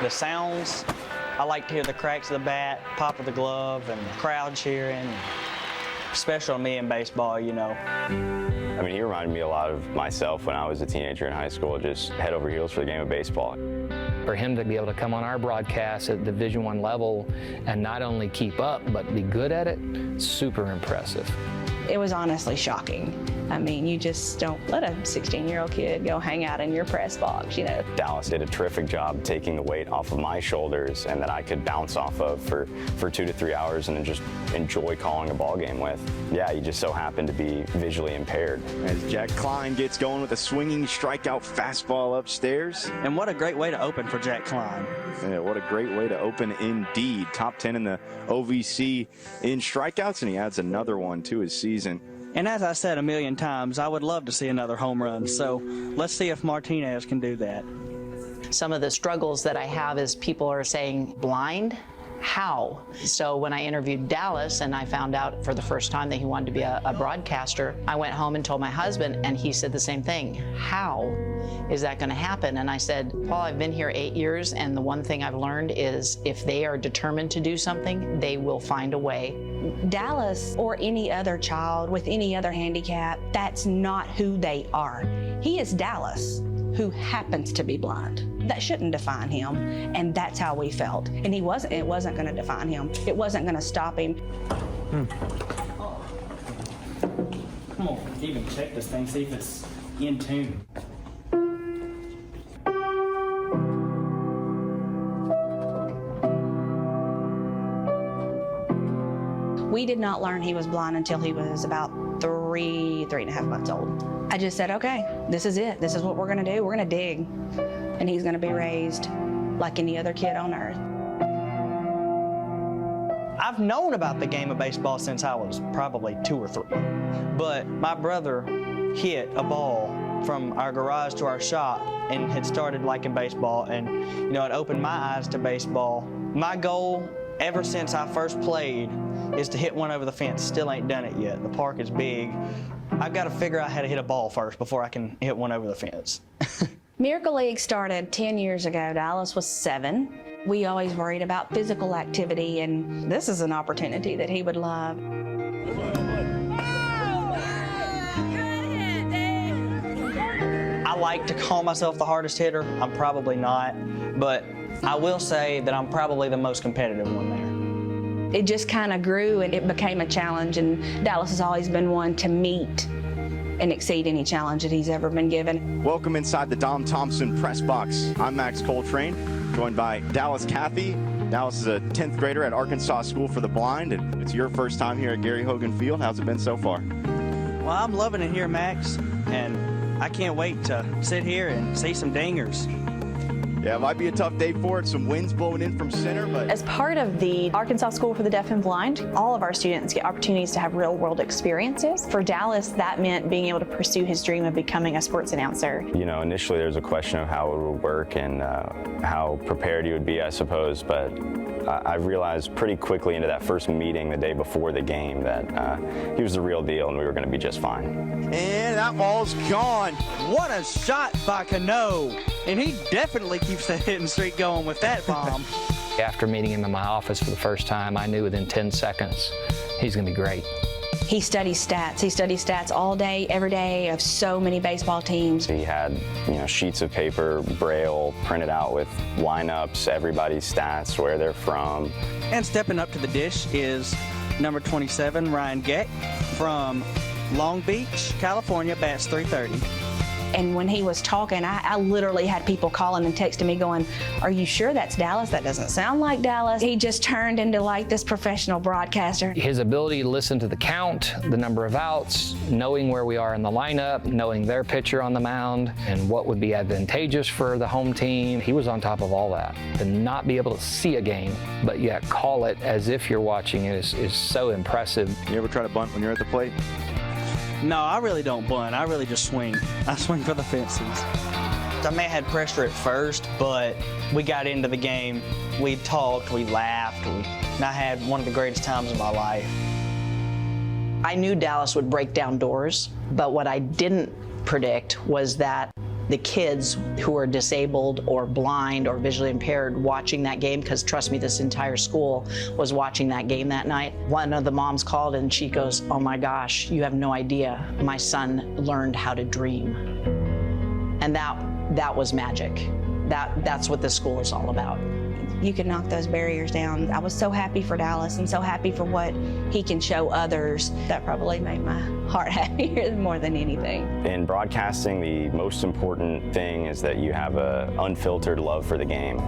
the sounds. I like to hear the cracks of the bat, pop of the glove, and the crowd cheering. Special to me in baseball, you know. I mean, he reminded me a lot of myself when I was a teenager in high school, just head over heels for the game of baseball. For him to be able to come on our broadcast at Division I level and not only keep up, but be good at it, super impressive. It was honestly shocking. I mean, you just don't let a 16-year-old kid go hang out in your press box, you know. Dallas did a terrific job taking the weight off of my shoulders and that I could bounce off of for 2 to 3 hours and then just enjoy calling a ball game with. Yeah, he just so happened to be visually impaired. As Jack Klein gets going with a swinging strikeout fastball upstairs. And what a great way to open for Jack Klein. Yeah, what a great way to open indeed. Top 10 in the OVC in strikeouts, and he adds another one to his season. And as I said a million times, I would love to see another home run. So let's see if Martinez can do that. Some of the struggles that I have is people are saying blind. How? So when I interviewed Dallas and I found out for the first time that he wanted to be a broadcaster, I went home and told my husband, and he said the same thing. How is that going to happen? And I said, Paul, I've been here 8 years, and the one thing I've learned is if they are determined to do something, they will find a way. Dallas or any other child with any other handicap, that's not who they are. He is Dallas, who happens to be blind. That shouldn't define him, and that's how we felt. And it wasn't going to define him. It wasn't going to stop him. Come on, even check this thing, see if it's in tune. We did not learn he was blind until he was about 3.5 months old. I just said, okay, this is it. This is what we're gonna do. We're gonna dig, and he's gonna be raised like any other kid on earth. I've known about the game of baseball since I was probably 2 or 3. But my brother hit a ball from our garage to our shop and had started liking baseball, and it opened my eyes to baseball. My goal ever since I first played is to hit one over the fence. Still ain't done it yet. The park is big. I've got to figure out how to hit a ball first before I can hit one over the fence. Miracle League started 10 years ago. Dallas was 7. We always worried about physical activity, and this is an opportunity that he would love. I like to call myself the hardest hitter. I'm probably not, but I will say that I'm probably the most competitive one there. It just kind of grew and it became a challenge, and Dallas has always been one to meet and exceed any challenge that he's ever been given. Welcome inside the Dom Thompson press box. I'm Max Coltrane, joined by Dallas Cathy. Dallas is a 10th grader at Arkansas School for the Blind, and it's your first time here at Gary Hogan Field. How's it been so far? Well, I'm loving it here, Max, and I can't wait to sit here and see some dingers. Yeah, it might be a tough day for it. Some winds blowing in from center, but... As part of the Arkansas School for the Deaf and Blind, all of our students get opportunities to have real-world experiences. For Dallas, that meant being able to pursue his dream of becoming a sports announcer. Initially there was a question of how it would work and how prepared you would be, I suppose, but I realized pretty quickly into that first meeting the day before the game that he was the real deal and we were going to be just fine. And that ball's gone. What a shot by Cano, and he definitely keeps that hitting streak going with that bomb. After meeting him in my office for the first time, I knew within 10 seconds he's going to be great. He studies stats. He studies stats all day, every day of so many baseball teams. He had, sheets of paper, braille, printed out with lineups, everybody's stats, where they're from. And stepping up to the dish is number 27, Ryan Geck from Long Beach, California, bats .330. And when he was talking, I literally had people calling and texting me going, are you sure that's Dallas? That doesn't sound like Dallas. He just turned into like this professional broadcaster. His ability to listen to the count, the number of outs, knowing where we are in the lineup, knowing their pitcher on the mound, and what would be advantageous for the home team. He was on top of all that. To not be able to see a game, but yet call it as if you're watching it is so impressive. You ever try to bunt when you're at the plate? No, I really don't bunt. I really just swing. I swing for the fences. I may have had pressure at first, but we got into the game. We talked, we laughed, and I had one of the greatest times of my life. I knew Dallas would break down doors, but what I didn't predict was that the kids who are disabled or blind or visually impaired watching that game, because trust me, this entire school was watching that game that night. One of the moms called and she goes, oh my gosh, you have no idea. My son learned how to dream. And that was magic. That's what this school is all about. You can knock those barriers down. I was so happy for Dallas and so happy for what he can show others. That probably made my heart happier more than anything. In broadcasting, the most important thing is that you have an unfiltered love for the game.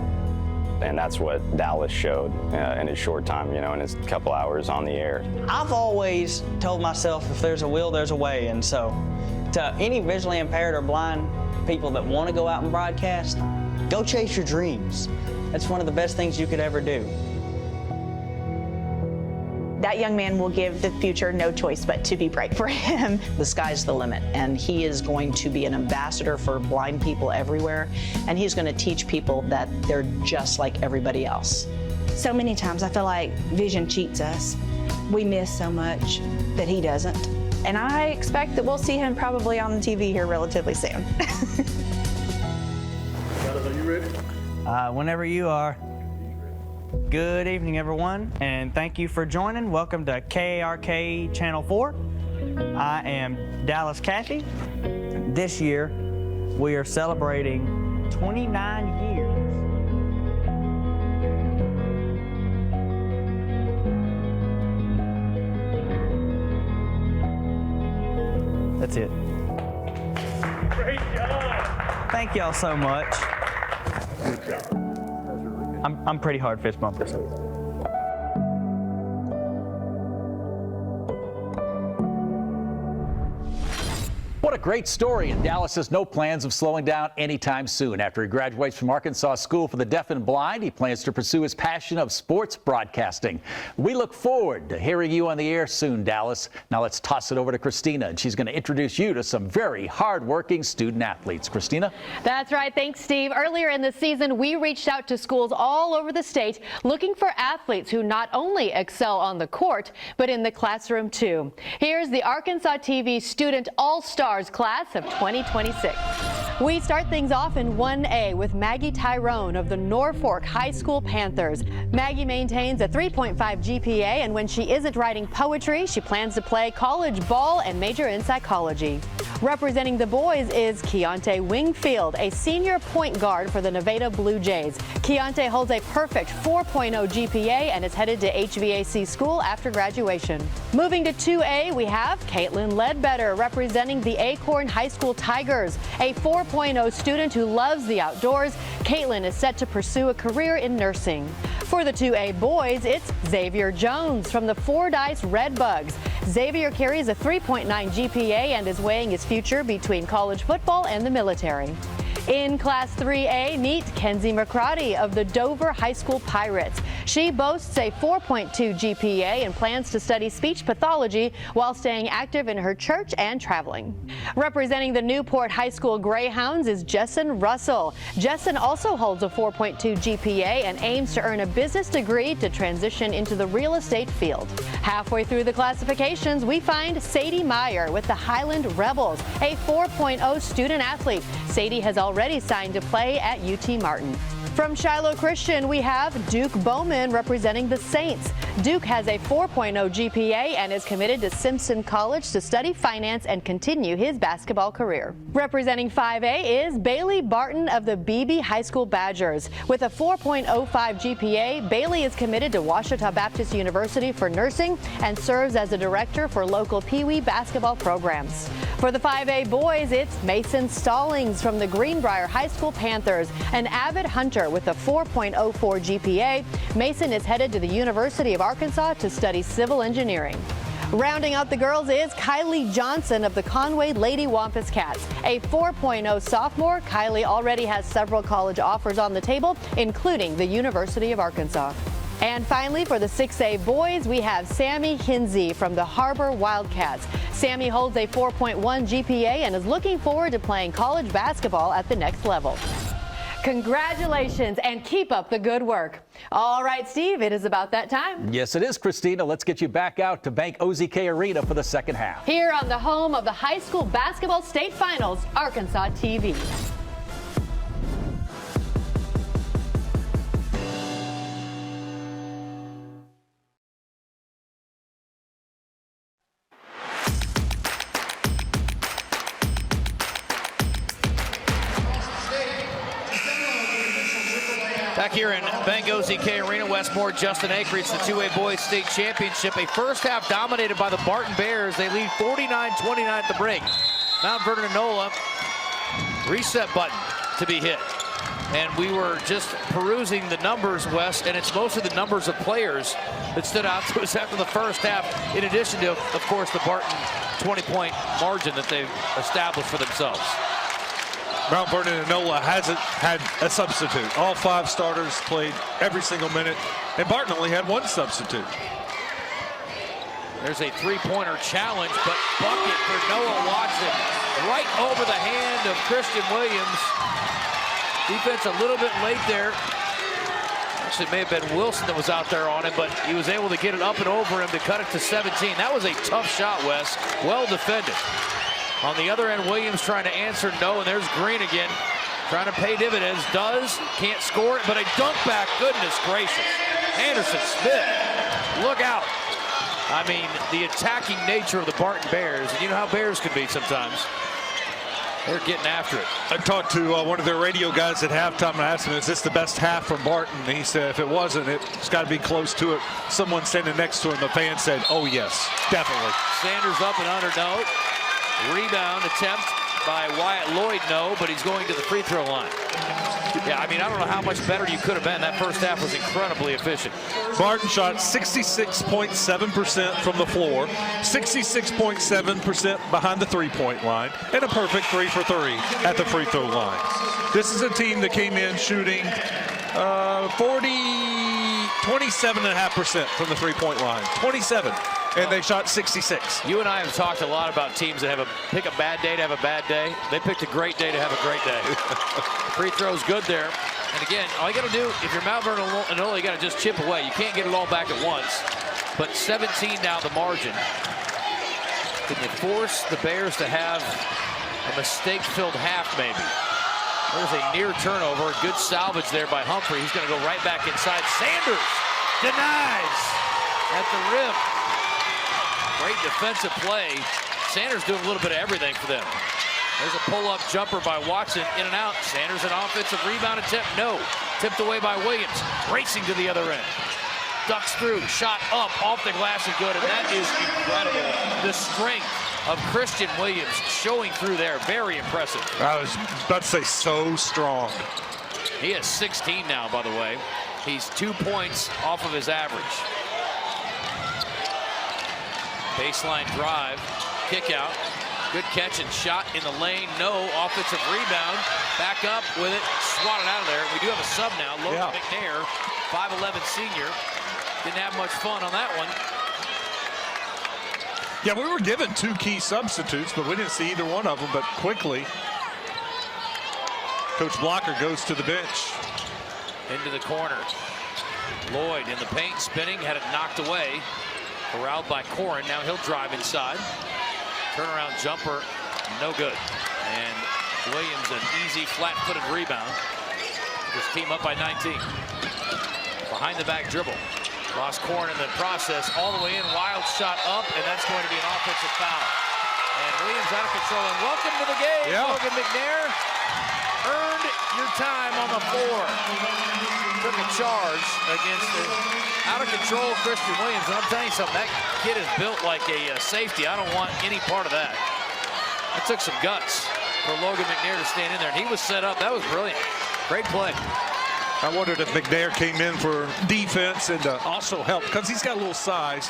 And that's what Dallas showed in his short time, in his couple hours on the air. I've always told myself if there's a will, there's a way. And so to any visually impaired or blind people that want to go out and broadcast, go chase your dreams. That's one of the best things you could ever do. That young man will give the future no choice but to be bright for him. The sky's the limit, and he is going to be an ambassador for blind people everywhere, and he's going to teach people that they're just like everybody else. So many times I feel like vision cheats us. We miss so much that he doesn't. And I expect that we'll see him probably on the TV here relatively soon. Are you ready? Whenever you are. Good evening, everyone, and thank you for joining. Welcome to KARK Channel 4. I am Dallas Cathy. This year, we are celebrating 29 years. That's it. Great job. Thank y'all so much. I'm pretty hard fist bump this week. What a great story, and Dallas has no plans of slowing down anytime soon. After he graduates from Arkansas School for the Deaf and Blind, he plans to pursue his passion of sports broadcasting. We look forward to hearing you on the air soon, Dallas. Now let's toss it over to Christina, and she's going to introduce you to some very hard-working student athletes. Christina? That's right. Thanks, Steve. Earlier in the season, we reached out to schools all over the state looking for athletes who not only excel on the court, but in the classroom, too. Here's the Arkansas TV Student All-Stars class of 2026. We start things off in 1A with Maggie Tyrone of the Norfolk High School Panthers. Maggie maintains a 3.5 GPA, and when she isn't writing poetry, she plans to play college ball and major in psychology. Representing the boys is Keontae Wingfield, a senior point guard for the Nevada Blue Jays. Keontae holds a perfect 4.0 GPA and is headed to HVAC school after graduation. Moving to 2A, we have Caitlin Ledbetter representing the Acorn High School Tigers. A 4.0 student who loves the outdoors, Caitlin is set to pursue a career in nursing. For the 2A boys, it's Xavier Jones from the Fordyce Redbugs. Xavier carries a 3.9 GPA and is weighing his future between college football and the military. In Class 3A, meet Kenzie McCrotty of the Dover High School Pirates. She boasts a 4.2 GPA and plans to study speech pathology while staying active in her church and traveling. Representing the Newport High School Greyhounds is Jesson Russell. Jesson also holds a 4.2 GPA and aims to earn a business degree to transition into the real estate field. Halfway through the classifications, we find Sadie Meyer with the Highland Rebels, a 4.0 student athlete. Sadie has already signed to play at UT Martin. From Shiloh Christian, we have Duke Bowman representing the Saints. Duke has a 4.0 GPA and is committed to Simpson College to study finance and continue his basketball career. Representing 5A is Bailey Barton of the Beebe High School Badgers. With a 4.05 GPA, Bailey is committed to Ouachita Baptist University for nursing and serves as a director for local Pee Wee basketball programs. For the 5A boys, it's Mason Stallings from the Greenbrier High School Panthers, an avid hunter with a 4.04 GPA. Mason is headed to the University of Arkansas to study civil engineering. Rounding out the girls is Kylie Johnson of the Conway Lady Wampus Cats. A 4.0 sophomore, Kylie already has several college offers on the table, including the University of Arkansas. And finally, for the 6A boys, we have Sammy Hinsey from the Harbor Wildcats. Sammy holds a 4.1 GPA and is looking forward to playing college basketball at the next level. Congratulations and keep up the good work. All right, Steve, it is about that time. Yes, it is, Christina. Let's get you back out to Bank OZK Arena for the second half. Here on the home of the high school basketball state finals, Arkansas TV. Back here in Bank OZK Arena, Westmore, Justin Acre, it's the 2A Boys State Championship. A first half dominated by the Barton Bears. They lead 49-29 at the break. Mount Vernon-Enola, reset button to be hit. And we were just perusing the numbers, Wes, and it's mostly the numbers of players that stood out to us after the first half, in addition to, of course, the Barton 20-point margin that they've established for themselves. Mount Vernon-Enola hasn't had a substitute. All 5 starters played every single minute, and Barton only had 1 substitute. There's a three-pointer challenge, but bucket for Noah Watson. Right over the hand of Christian Williams. Defense a little bit late there. Actually, it may have been Wilson that was out there on it, but he was able to get it up and over him to cut it to 17. That was a tough shot, Wes. Well defended. On the other end, Williams trying to answer no, and there's Green again. Trying to pay dividends. Does. Can't score it, but a dunk back. Goodness gracious. Anderson Smith. Look out. I mean, the attacking nature of the Barton Bears, and you know how Bears can be sometimes. They're getting after it. I talked to one of their radio guys at halftime and I asked him, is this the best half from Barton? And he said, if it wasn't, it's got to be close to it. Someone standing next to him, the fan said, oh, yes, definitely. Sanders up and under, no. Rebound attempt by Wyatt Lloyd, no, but he's going to the free throw line. Yeah, I mean, I don't know how much better you could have been. That first half was incredibly efficient. Barton shot 66.7% from the floor, 66.7% behind the three-point line, and a perfect 3 for 3 at the free throw line. This is a team that came in shooting 27.5% from the three-point line. 27. And they shot 66. You and I have talked a lot about teams that pick a bad day to have a bad day. They picked a great day to have a great day. Free throw's good there. And again, all you got to do, if you're Mount Vernon-Enola, you got to just chip away. You can't get it all back at once. But 17 now the margin. Can you force the Bears to have a mistake-filled half maybe? There's a near turnover. Good salvage there by Humphrey. He's going to go right back inside. Sanders denies at the rim. Great defensive play. Sanders doing a little bit of everything for them. There's a pull-up jumper by Watson, in and out. Sanders an offensive rebound attempt. No. Tipped away by Williams. Racing to the other end. Ducks through. Shot up off the glass and good. And that is incredible. The strength of Christian Williams showing through there. Very impressive. I was about to say so strong. He has 16 now, by the way. He's 2 points off of his average. Baseline drive, kick out, good catch and shot in the lane. No offensive rebound. Back up with it, swatted out of there. We do have a sub now. Logan McNair, 5'11" senior. Didn't have much fun on that one. Yeah, we were given 2 key substitutes, but we didn't see either one of them. But quickly, Coach Blocker goes to the bench. Into the corner. Lloyd in the paint, spinning, had it knocked away. Corralled by Corin. Now he'll drive inside. Turnaround jumper, no good. And Williams an easy flat-footed rebound. His team up by 19. Behind the back dribble. Lost Corin in the process. All the way in. Wild shot up, and that's going to be an offensive foul. And Williams out of control. And welcome to the game, Logan McNair. Earned your time on the floor. Took a charge against the out-of-control Christian Williams. And I'm telling you something, that kid is built like a safety. I don't want any part of that. That took some guts for Logan McNair to stand in there. And he was set up. That was brilliant. Great play. I wondered if McNair came in for defense and also help, because he's got a little size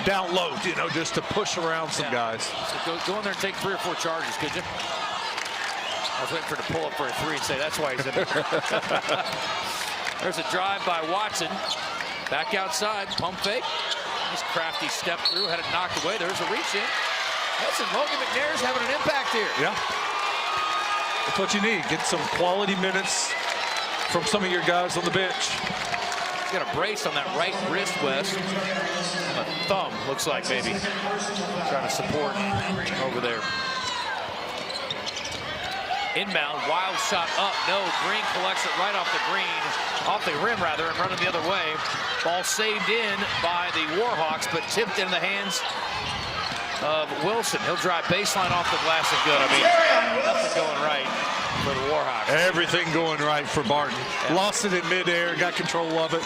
down low, you know, just to push around some guys. So go in there and take 3 or 4 charges, could you? I was waiting for him to pull up for a 3 and say that's why he's in there. There's a drive by Watson. Back outside, pump fake. Nice crafty step through, had it knocked away. There's a reach in. Listen, Logan McNair's having an impact here. Yeah. That's what you need. Get some quality minutes from some of your guys on the bench. He's got a brace on that right wrist, Wes. A thumb, looks like, maybe. Trying to support over there. Inbound, wild shot up, no. Green collects it right off the rim rather, and running the other way. Ball saved in by the Warhawks, but tipped in the hands of Wilson. He'll drive baseline off the glass and good. I mean, nothing going right for the Warhawks. Everything going right for Barton. Yeah. Lost it in midair, got control of it,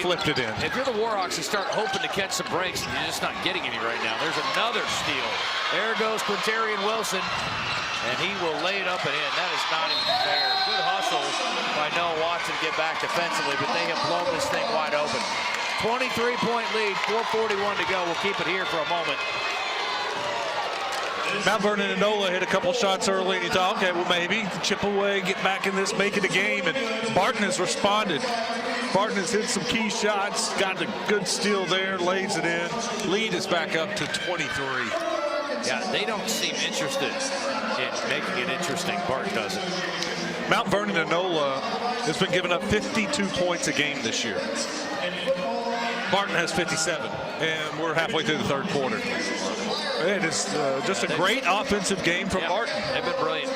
flipped it in. If you're the Warhawks, you start hoping to catch some breaks, and you're just not getting any right now. There's another steal. There goes Quintarian Wilson. And he will lay it up and in. That is not even fair. Good hustle by Noah Watson to get back defensively, but they have blown this thing wide open. 23-point lead, 4:41 to go. We'll keep it here for a moment. Mount Vernon-Enola hit a couple shots early, and you thought, okay, well, maybe chip away, get back in this, make it a game. And Barton has responded. Barton has hit some key shots, got a good steal there, lays it in. Lead is back up to 23. Yeah, they don't seem interested in making it interesting. Barton doesn't. Mount Vernon-Enola has been giving up 52 points a game this year. Barton has 57, and we're halfway through the third quarter. It is just a great offensive game from Barton. They've been brilliant.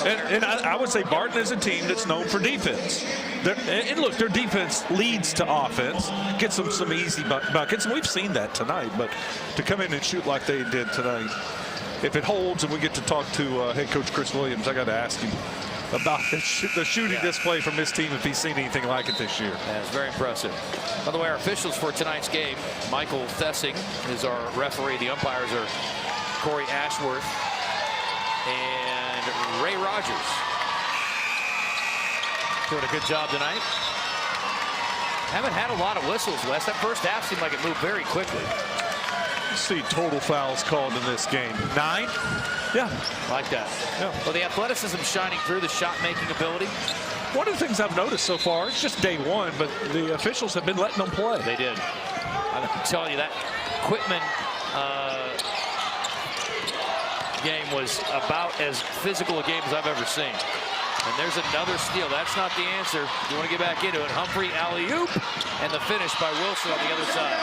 And I would say Barton is a team that's known for defense. And look, their defense leads to offense, gets them some easy buckets, and we've seen that tonight. But to come in and shoot like they did tonight, if it holds and we get to talk to head coach Chris Williams, I got to ask him about the shooting display from his team if he's seen anything like it this year. Yeah, it's very impressive. By the way, our officials for tonight's game, Michael Thessing is our referee. The umpires are Corey Ashworth and Ray Rogers. Doing a good job tonight. Haven't had a lot of whistles, Wes. That first half seemed like it moved very quickly. See total fouls called in this game. 9? Yeah. Like that. Yeah. Well, the athleticism shining through, the shot-making ability. One of the things I've noticed so far, it's just day one, but the officials have been letting them play. They did. I'm telling you, that Quitman game was about as physical a game as I've ever seen. And there's another steal. That's not the answer. You want to get back into it. Humphrey alley-oop, and the finish by Wilson on the other side.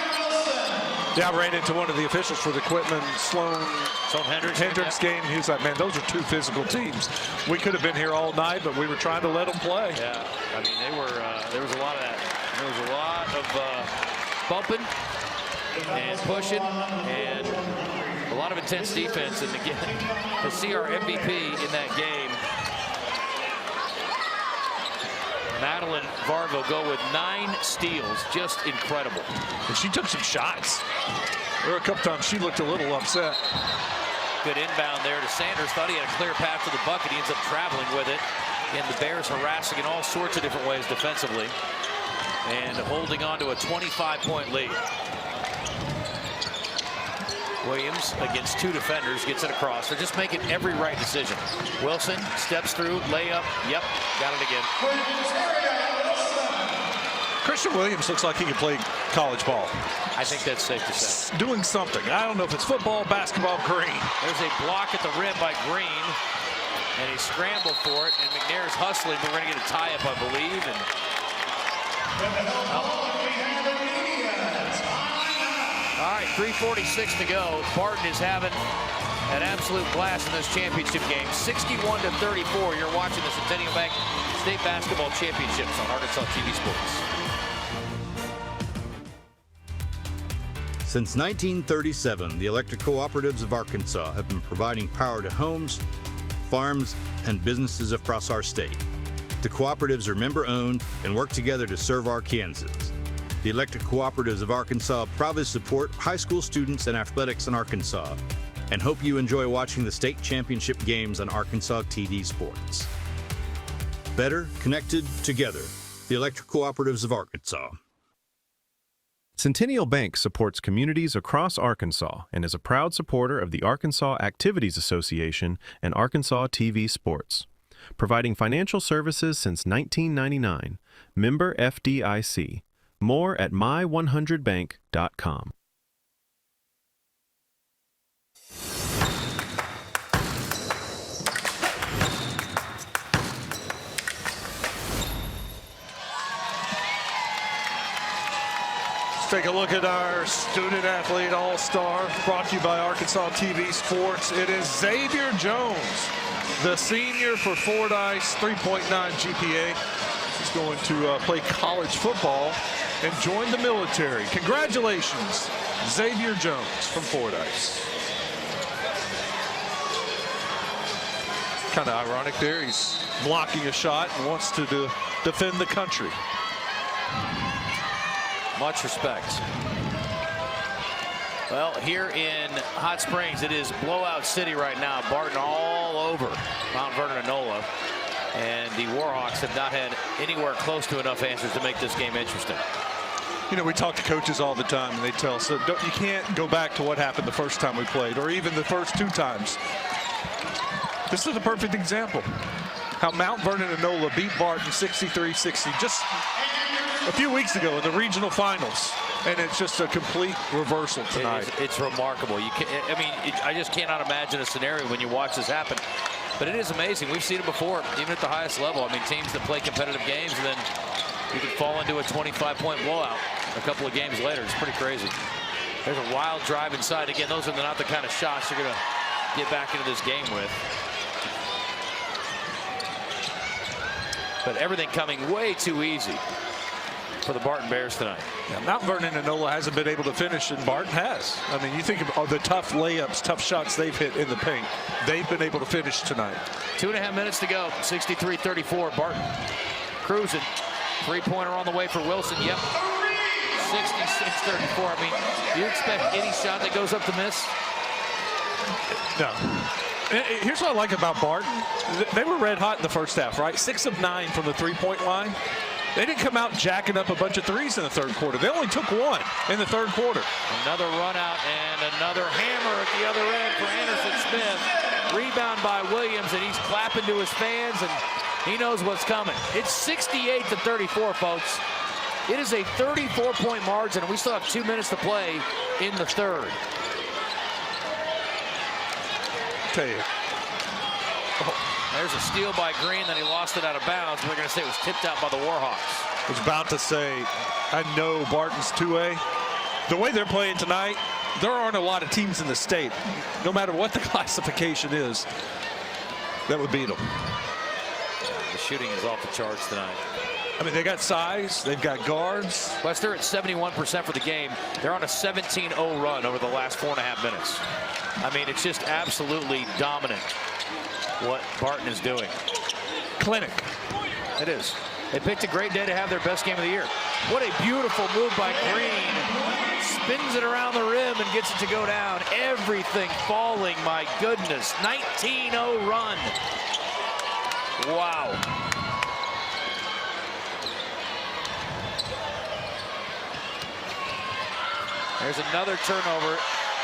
Yeah, I ran into one of the officials for the Quitman Sloan Hendricks game. He was like, man, those are two physical teams. We could have been here all night, but we were trying to let them play. Yeah, I mean, they were. There was a lot of that. There was a lot of bumping and pushing and a lot of intense defense. And again, to see our MVP in that game, Madeline Varvo, go with 9 steals. Just incredible. And she took some shots. There were a couple times she looked a little upset. Good inbound there to Sanders. Thought he had a clear path to the bucket. He ends up traveling with it. And the Bears harassing in all sorts of different ways defensively. And holding on to a 25-point lead. Williams against 2 defenders gets it across. They're just making every right decision. Wilson steps through, layup. Yep, got it again. Christian Williams looks like he can play college ball. I think that's safe to say. Doing something. I don't know if it's football, basketball, Green. There's a block at the rim by Green. And he scrambled for it. And McNair's hustling. We're going to get a tie-up, I believe. And all right, 3:46 to go. Barton is having an absolute blast in this championship game. 61-34. You're watching the Centennial Bank State Basketball Championships on Arkansas TV Sports. Since 1937, the electric cooperatives of Arkansas have been providing power to homes, farms, and businesses across our state. The cooperatives are member-owned and work together to serve Arkansans. The electric cooperatives of Arkansas proudly support high school students and athletics in Arkansas, and hope you enjoy watching the state championship games on Arkansas TV Sports. Better connected together. The electric cooperatives of Arkansas. Centennial Bank supports communities across Arkansas and is a proud supporter of the Arkansas Activities Association and Arkansas TV Sports. Providing financial services since 1999. Member FDIC. More at my100bank.com. Take a look at our student athlete all-star, brought to you by Arkansas TV Sports. It is Xavier Jones, the senior for Fordyce, 3.9 GPA. He's going to play college football and join the military. Congratulations, Xavier Jones from Fordyce. Kind of ironic there. He's blocking a shot and wants to defend the country. Much respect. Well, here in Hot Springs, it is blowout city right now. Barton all over Mount Vernon-Enola. And the Warhawks have not had anywhere close to enough answers to make this game interesting. You know, we talk to coaches all the time, and they tell us that you can't go back to what happened the first time we played, or even the first 2 times. This is a perfect example. How Mount Vernon-Enola beat Barton 63-60 just a few weeks ago in the regional finals, and it's just a complete reversal tonight. It's remarkable. I just cannot imagine a scenario when you watch this happen. But it is amazing. We've seen it before, even at the highest level. I mean, teams that play competitive games, and then you can fall into a 25-point blowout a couple of games later. It's pretty crazy. There's a wild drive inside. Again, those are not the kind of shots you're going to get back into this game with. But everything coming way too easy for the Barton Bears tonight. Yeah, Mount Vernon-Enola hasn't been able to finish, and Barton has. I mean, you think of the tough layups, tough shots they've hit in the paint. They've been able to finish tonight. 2.5 minutes to go. 63-34. Barton cruising. 3-pointer on the way for Wilson. Yep. 66-34. I mean, do you expect any shot that goes up to miss? No. Here's what I like about Barton. They were red hot in the first half, right? 6 of 9 from the three-point line. They didn't come out jacking up a bunch of threes in the third quarter. They only took 1 in the third quarter. Another run out and another hammer at the other end for Anderson Smith. Rebound by Williams, and he's clapping to his fans, and he knows what's coming. It's 68-34, folks. It is a 34-point margin, and we still have 2 minutes to play in the third. Tell you. There's a steal by Green, then he lost it out of bounds. We're going to say it was tipped out by the Warhawks. I was about to say, I know Barton's 2A. The way they're playing tonight, there aren't a lot of teams in the state, no matter what the classification is, that would beat them. The shooting is off the charts tonight. I mean, they got size, they've got guards. Wes, they're at 71% for the game. They're on a 17-0 run over the last 4.5 minutes. I mean, it's just absolutely dominant what Barton is doing. Clinic. It is. They picked a great day to have their best game of the year. What a beautiful move by Green. Spins it around the rim and gets it to go down. Everything falling, my goodness. 19-0 run. Wow. There's another turnover,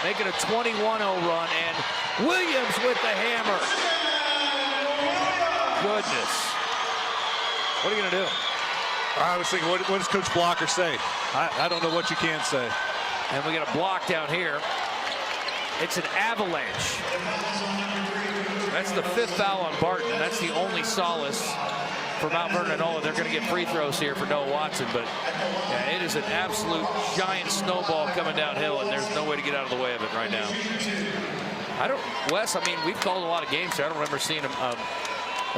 making a 21-0 run, and Williams with the hammer. Goodness. What are you going to do? I was thinking, what does Coach Blocker say? I don't know what you can say. And we got a block down here. It's an avalanche. That's the 5th foul on Barton. That's the only solace for Mount Vernon-Enola. They're going to get free throws here for Noah Watson, but yeah, it is an absolute giant snowball coming downhill, and there's no way to get out of the way of it right now. Wes, I mean, we've called a lot of games here. I don't remember seeing a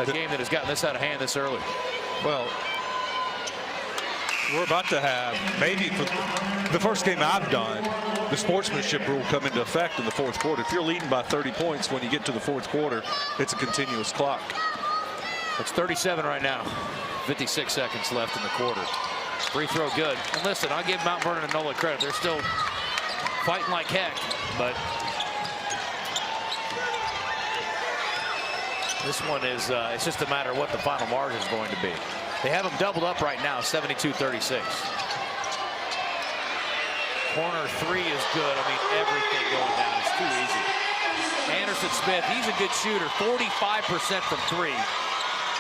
game that has gotten this out of hand this early. Well, we're about to have, maybe for the first game I've done, the sportsmanship rule come into effect in the fourth quarter. If you're leading by 30 points when you get to the fourth quarter, it's a continuous clock. It's 37 right now. 56 seconds left in the quarter. Free throw good. And listen, I'll give Mount Vernon-Enola credit. They're still fighting like heck, but this one is, it's just a matter of what the final margin is going to be. They have them doubled up right now, 72-36. Corner 3 is good. I mean, everything going down is too easy. Anderson Smith, he's a good shooter, 45% from 3.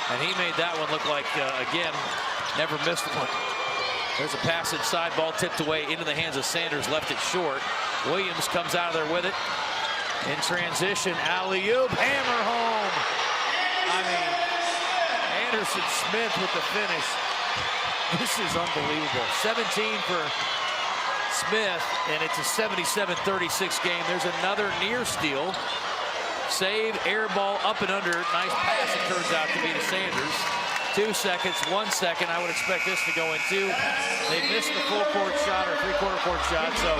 And he made that one look like, again, never missed one. There's a pass inside, ball tipped away into the hands of Sanders, left it short. Williams comes out of there with it. In transition, alley-oop, hammer home. I mean, Anderson Smith with the finish. This is unbelievable. 17 for Smith, and it's a 77-36 game. There's another near steal. Save, air ball, up and under. Nice pass, it turns out to be to Sanders. 2 seconds, 1 second. I would expect this to go in 2. They missed the full court shot or three-quarter court shot. So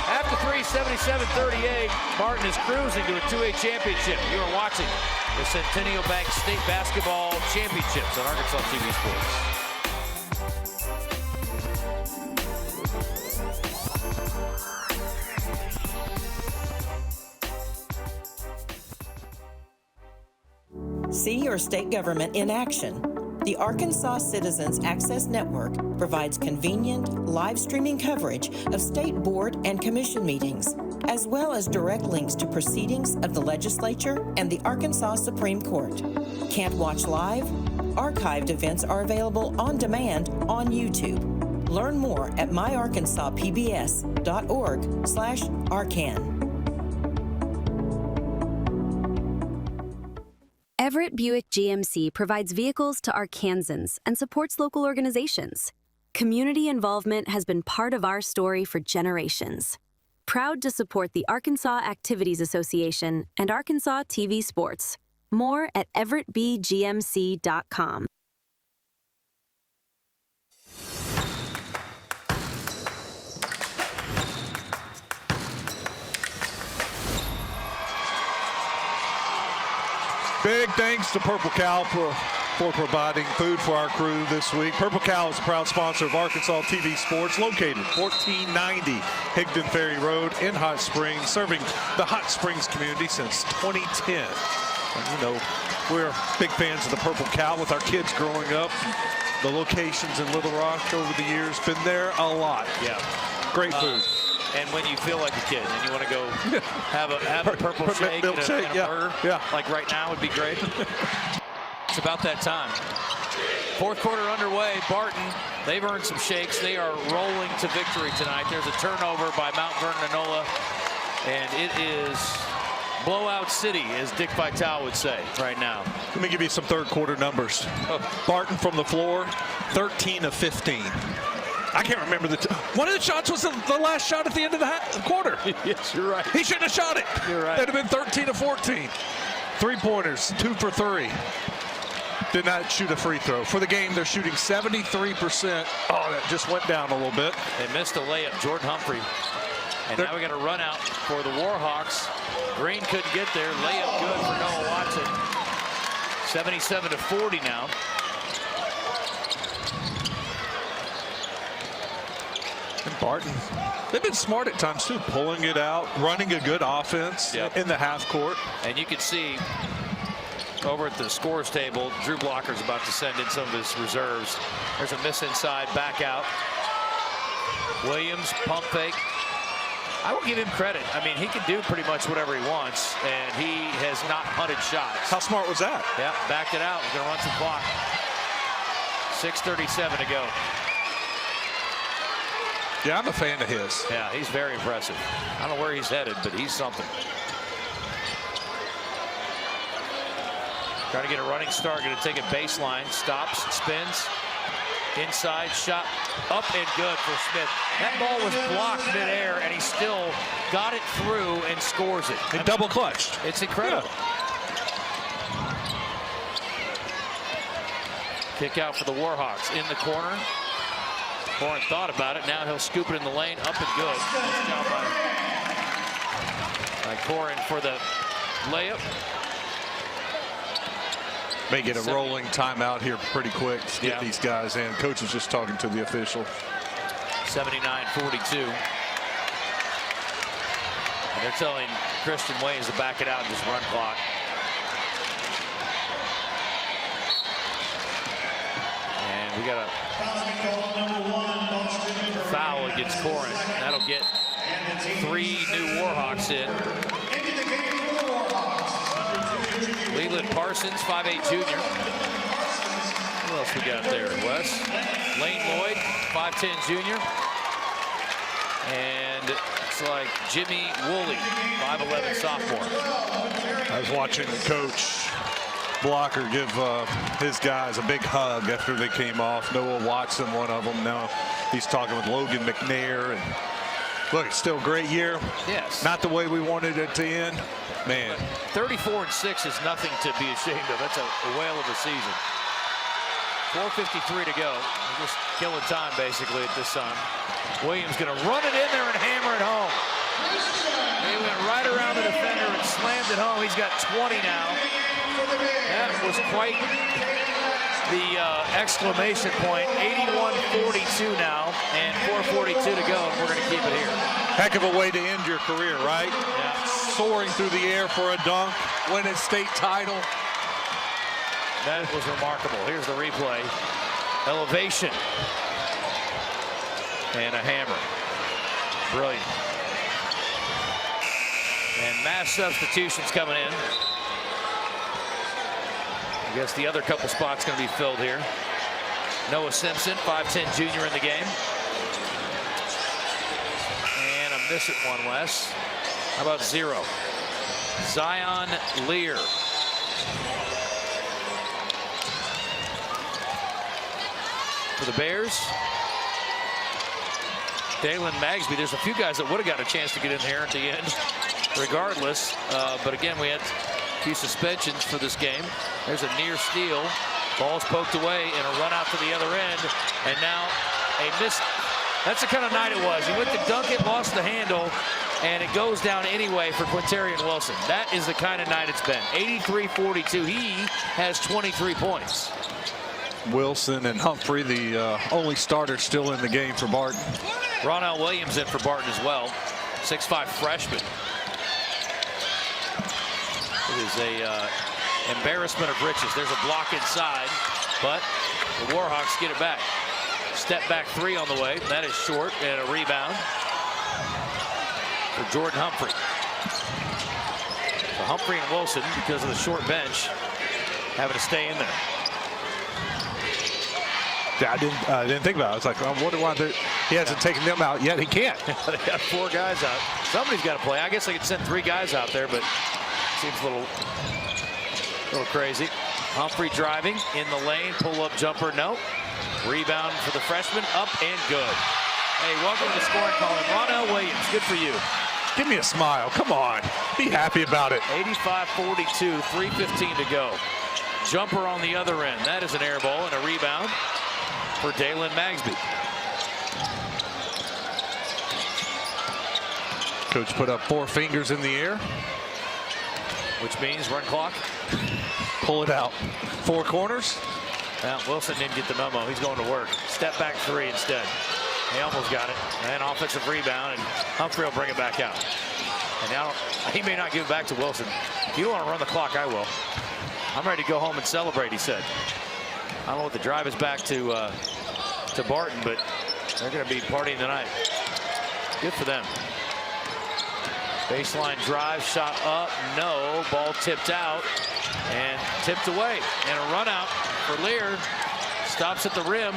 after 3, 77-38, Barton is cruising to a 2A championship. You are watching the Centennial Bank State Basketball Championships on Arkansas TV Sports. See your state government in action. The Arkansas Citizens Access Network provides convenient, live streaming coverage of state board and commission meetings, as well as direct links to proceedings of the legislature and the Arkansas Supreme Court. Can't watch live? Archived events are available on demand on YouTube. Learn more at myarkansaspbs.org/arcan. Everett Buick GMC provides vehicles to Arkansans and supports local organizations. Community involvement has been part of our story for generations. Proud to support the Arkansas Activities Association and Arkansas TV Sports. More at everettbgmc.com. Big thanks to Purple Cow for for providing food for our crew this week. Purple Cow is a proud sponsor of Arkansas TV Sports, located 1490 Higdon Ferry Road in Hot Springs, serving the Hot Springs community since 2010. And, you know, we're big fans of the Purple Cow with our kids growing up. The locations in Little Rock over the years, been there a lot. Yeah. Great food. And when you feel like a kid and you want to go have a purple shake and a burger, like right now would be great. It's about that time. Fourth quarter underway. Barton, they've earned some shakes. They are rolling to victory tonight. There's a turnover by Mount Vernon-Enola, and it is blowout city, as Dick Vitale would say right now. Let me give you some third quarter numbers. Barton from the floor, 13 of 15. I can't remember one of the shots was the last shot at the end of the quarter. Yes, you're right. He shouldn't have shot it. You're right. That'd have been 13 of 14. 3-pointers, 2 for 3. Did not shoot a free throw. For the game, they're shooting 73%. Oh, that just went down a little bit. They missed a layup, Jordan Humphrey. And now we got a run out for the Warhawks. Green couldn't get there. Layup good for Noah Watson. 77-40 now. And Barton, they've been smart at times too, pulling it out, running a good offense in the half court. And you can see over at the scores table, Drew Blocker's about to send in some of his reserves. There's a miss inside, back out. Williams, pump fake. I will give him credit. I mean, he can do pretty much whatever he wants, and he has not hunted shots. How smart was that? Yeah, backed it out. He's going to run some clock. 6:37 to go. Yeah, I'm a fan of his. Yeah, he's very impressive. I don't know where he's headed, but he's something. Trying to get a running start, going to take a baseline, stops, spins, inside, shot, up and good for Smith. That ball was blocked midair, and he still got it through and scores it. It double clutched. It's incredible. Kick out for the Warhawks in the corner. Corin thought about it. Now he'll scoop it in the lane, up and good. Nice job by Corin for the layup. May get a rolling timeout here pretty quick to get these guys in. Coach was just talking to the official. 79-42. And they're telling Christian Waynes to back it out and just run clock. And we got a foul against Corin. That'll get 3 new Warhawks in. Leland Parsons, 5'8" junior. Who else we got there, Wes? Lane Lloyd, 5'10" junior. And it's like Jimmy Woolley, 5'11" sophomore. I was watching Coach Blocker give his guys a big hug after they came off. Noah Watson, one of them. Now he's talking with Logan McNair. And look, it's still a great year. Yes. Not the way we wanted it to end. Man. 34-6 is nothing to be ashamed of. That's a whale of a season. 4:53 to go. We're just killing time basically at this time. Williams going to run it in there and hammer it home. He went right around the defender and slammed it home. He's got 20 now. That was quite the exclamation point. 81-42 now, and 4:42 to go, and we're going to keep it here. Heck of a way to end your career, right? Yeah. Soaring through the air for a dunk, winning state title. That was remarkable. Here's the replay. Elevation. And a hammer. Brilliant. And mass substitutions coming in. I guess the other couple spots going to be filled here. Noah Simpson, 5'10" junior in the game. And I'm missing one, Wes. How about 0? Zion Lear. For the Bears. Dalen Magsby. There's a few guys that would have got a chance to get in here at the end regardless. But again, we had a few suspensions for this game. There's a near steal. Ball's poked away and a run out to the other end. And now a miss. That's the kind of night it was. He went to dunk it, lost the handle, and it goes down anyway for Quintarian Wilson. That is the kind of night it's been. 83-42. He has 23 points. Wilson and Humphrey, the only starters still in the game for Barton. Ronell Williams in for Barton as well. 6'5" freshman. It is a embarrassment of riches. There's a block inside, but the Warhawks get it back. Step back three on the way. That is short, and a rebound for Jordan Humphrey. So Humphrey and Wilson, because of the short bench, having to stay in there. Yeah, I didn't think about it. I was like, I wonder why he hasn't taken them out yet. He can't. They got 4 guys out. Somebody's got to play. I guess they could send 3 guys out there, but seems a little crazy. Humphrey driving in the lane, pull-up jumper, no. Rebound for the freshman, up and good. Hey, welcome to the scoring column. Ronell Williams, good for you. Give me a smile. Come on. Be happy about it. 85-42, 3:15 to go. Jumper on the other end. That is an air ball and a rebound for Dalen Magsby. Coach put up 4 fingers in the air. Which means run clock. Pull it out. 4 corners. Well, Wilson didn't get the memo. He's going to work. Step back 3 instead. He almost got it. And offensive rebound, and Humphrey will bring it back out. And now he may not give it back to Wilson. If you don't want to run the clock, I will. I'm ready to go home and celebrate, he said. I don't know what the drive is back to Barton, but they're going to be partying tonight. Good for them. Baseline drive, shot up, no. Ball tipped out and tipped away. And a run out for Lear. Stops at the rim.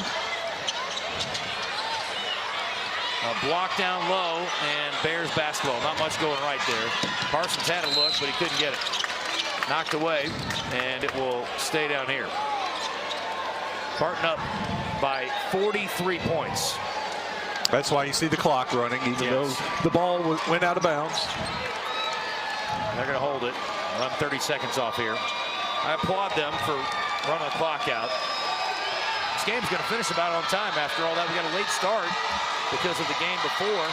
A block down low, and Bears basketball. Not much going right there. Parsons had a look, but he couldn't get it. Knocked away, and it will stay down here. Barton up by 43 points. That's why you see the clock running, even though the ball went out of bounds. They're going to hold it. Run 30 seconds off here. I applaud them for running the clock out. This game's going to finish about on time. After all that, we got a late start because of the game before.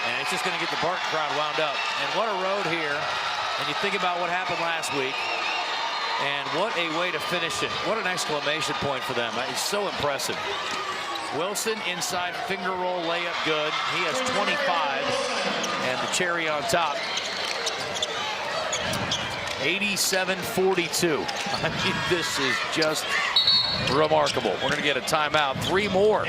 And it's just going to get the Barton crowd wound up. And what a road here. And you think about what happened last week. And what a way to finish it. What an exclamation point for them. It's so impressive. Wilson inside finger roll layup good. He has 25. And the cherry on top. 87-42. I mean, this is just remarkable. We're going to get a timeout. 3 more.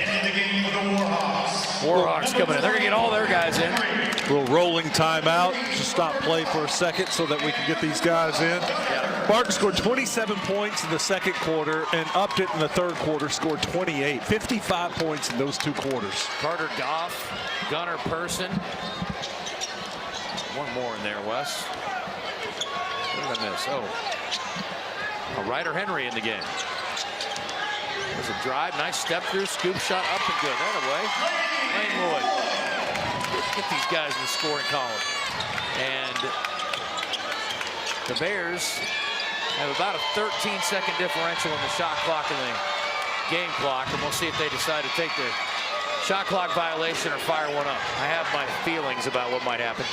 Warhawks coming in. They're going to get all their guys in. A little rolling timeout to stop play for a second so that we can get these guys in. Barton scored 27 points in the second quarter and upped it in the third quarter, scored 28. 55 points in those 2 quarters. Carter Goff, Gunnar Person. One more in there, Wes. What did I miss? Oh, a Ryder Henry in the game. There's a drive, nice step through, scoop shot up and good. That away. Lane Lloyd. Get these guys in the scoring column. And the Bears have about a 13-second differential in the shot clock and the game clock, and we'll see if they decide to take the shot clock violation or fire one up. I have my feelings about what might happen.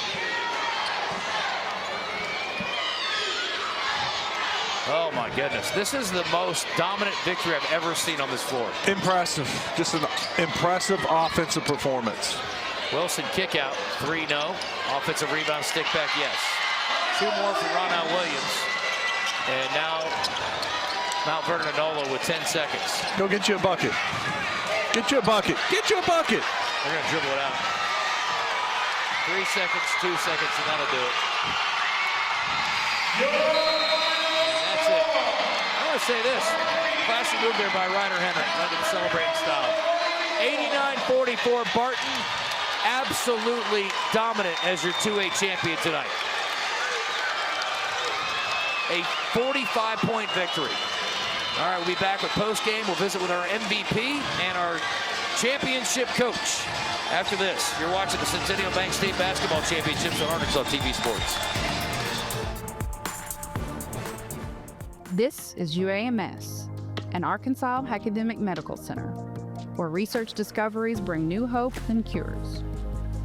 Oh my goodness, this is the most dominant victory I've ever seen on this floor. Impressive, just an impressive offensive performance. Wilson kick out, 3 no. Offensive rebound, stick back, yes. 2 more for Ronell Williams. And now Mount Vernon-Enola with 10 seconds. Go get you a bucket. Get you a bucket. Get you a bucket. They're going to dribble it out. 3 seconds, 2 seconds, and that'll do it. That's it. I want to say this. Classy move there by Ryder Henry. Let him celebrate in style. 89-44, Barton absolutely dominant as your 2A champion tonight. A 45-point victory. All right, we'll be back with postgame. We'll visit with our MVP and our championship coach. After this, you're watching the Centennial Bank State Basketball Championships on Arkansas TV Sports. This is UAMS, an Arkansas Academic Medical Center, where research discoveries bring new hope and cures.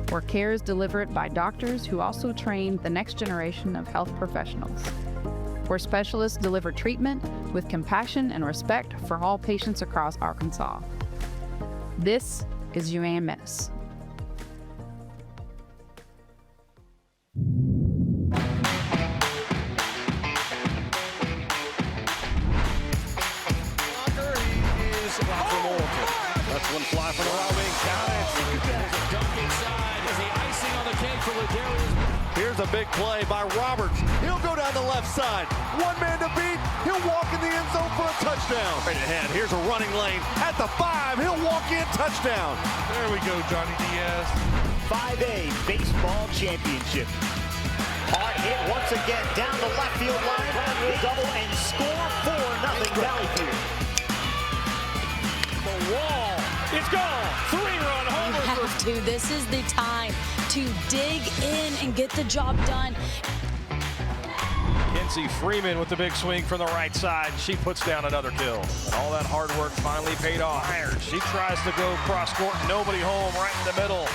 where care is delivered by doctors who also train the next generation of health professionals, where specialists deliver treatment with compassion and respect for all patients across Arkansas. This is UAMS. That's one fly for the Wild Wings. Got it. There's a dunk inside. Is the icing on the cake for Ladarius. Here's a big play by Roberts. He'll go down the left side. One man to beat. He'll walk in the end zone for a touchdown. Right ahead. Here's a running lane at the 5. He'll walk in. Touchdown. There we go, Johnny Diaz. 5A baseball championship. Hard hit once again down the left field line. Double and score 4-0 Valleyfield. The wall. It's gone. 3-run homer. You have to. This is the time to dig in and get the job done. Kinsey Freeman with the big swing from the right side. She puts down another kill. And all that hard work finally paid off. She tries to go cross court. Nobody home right in the middle.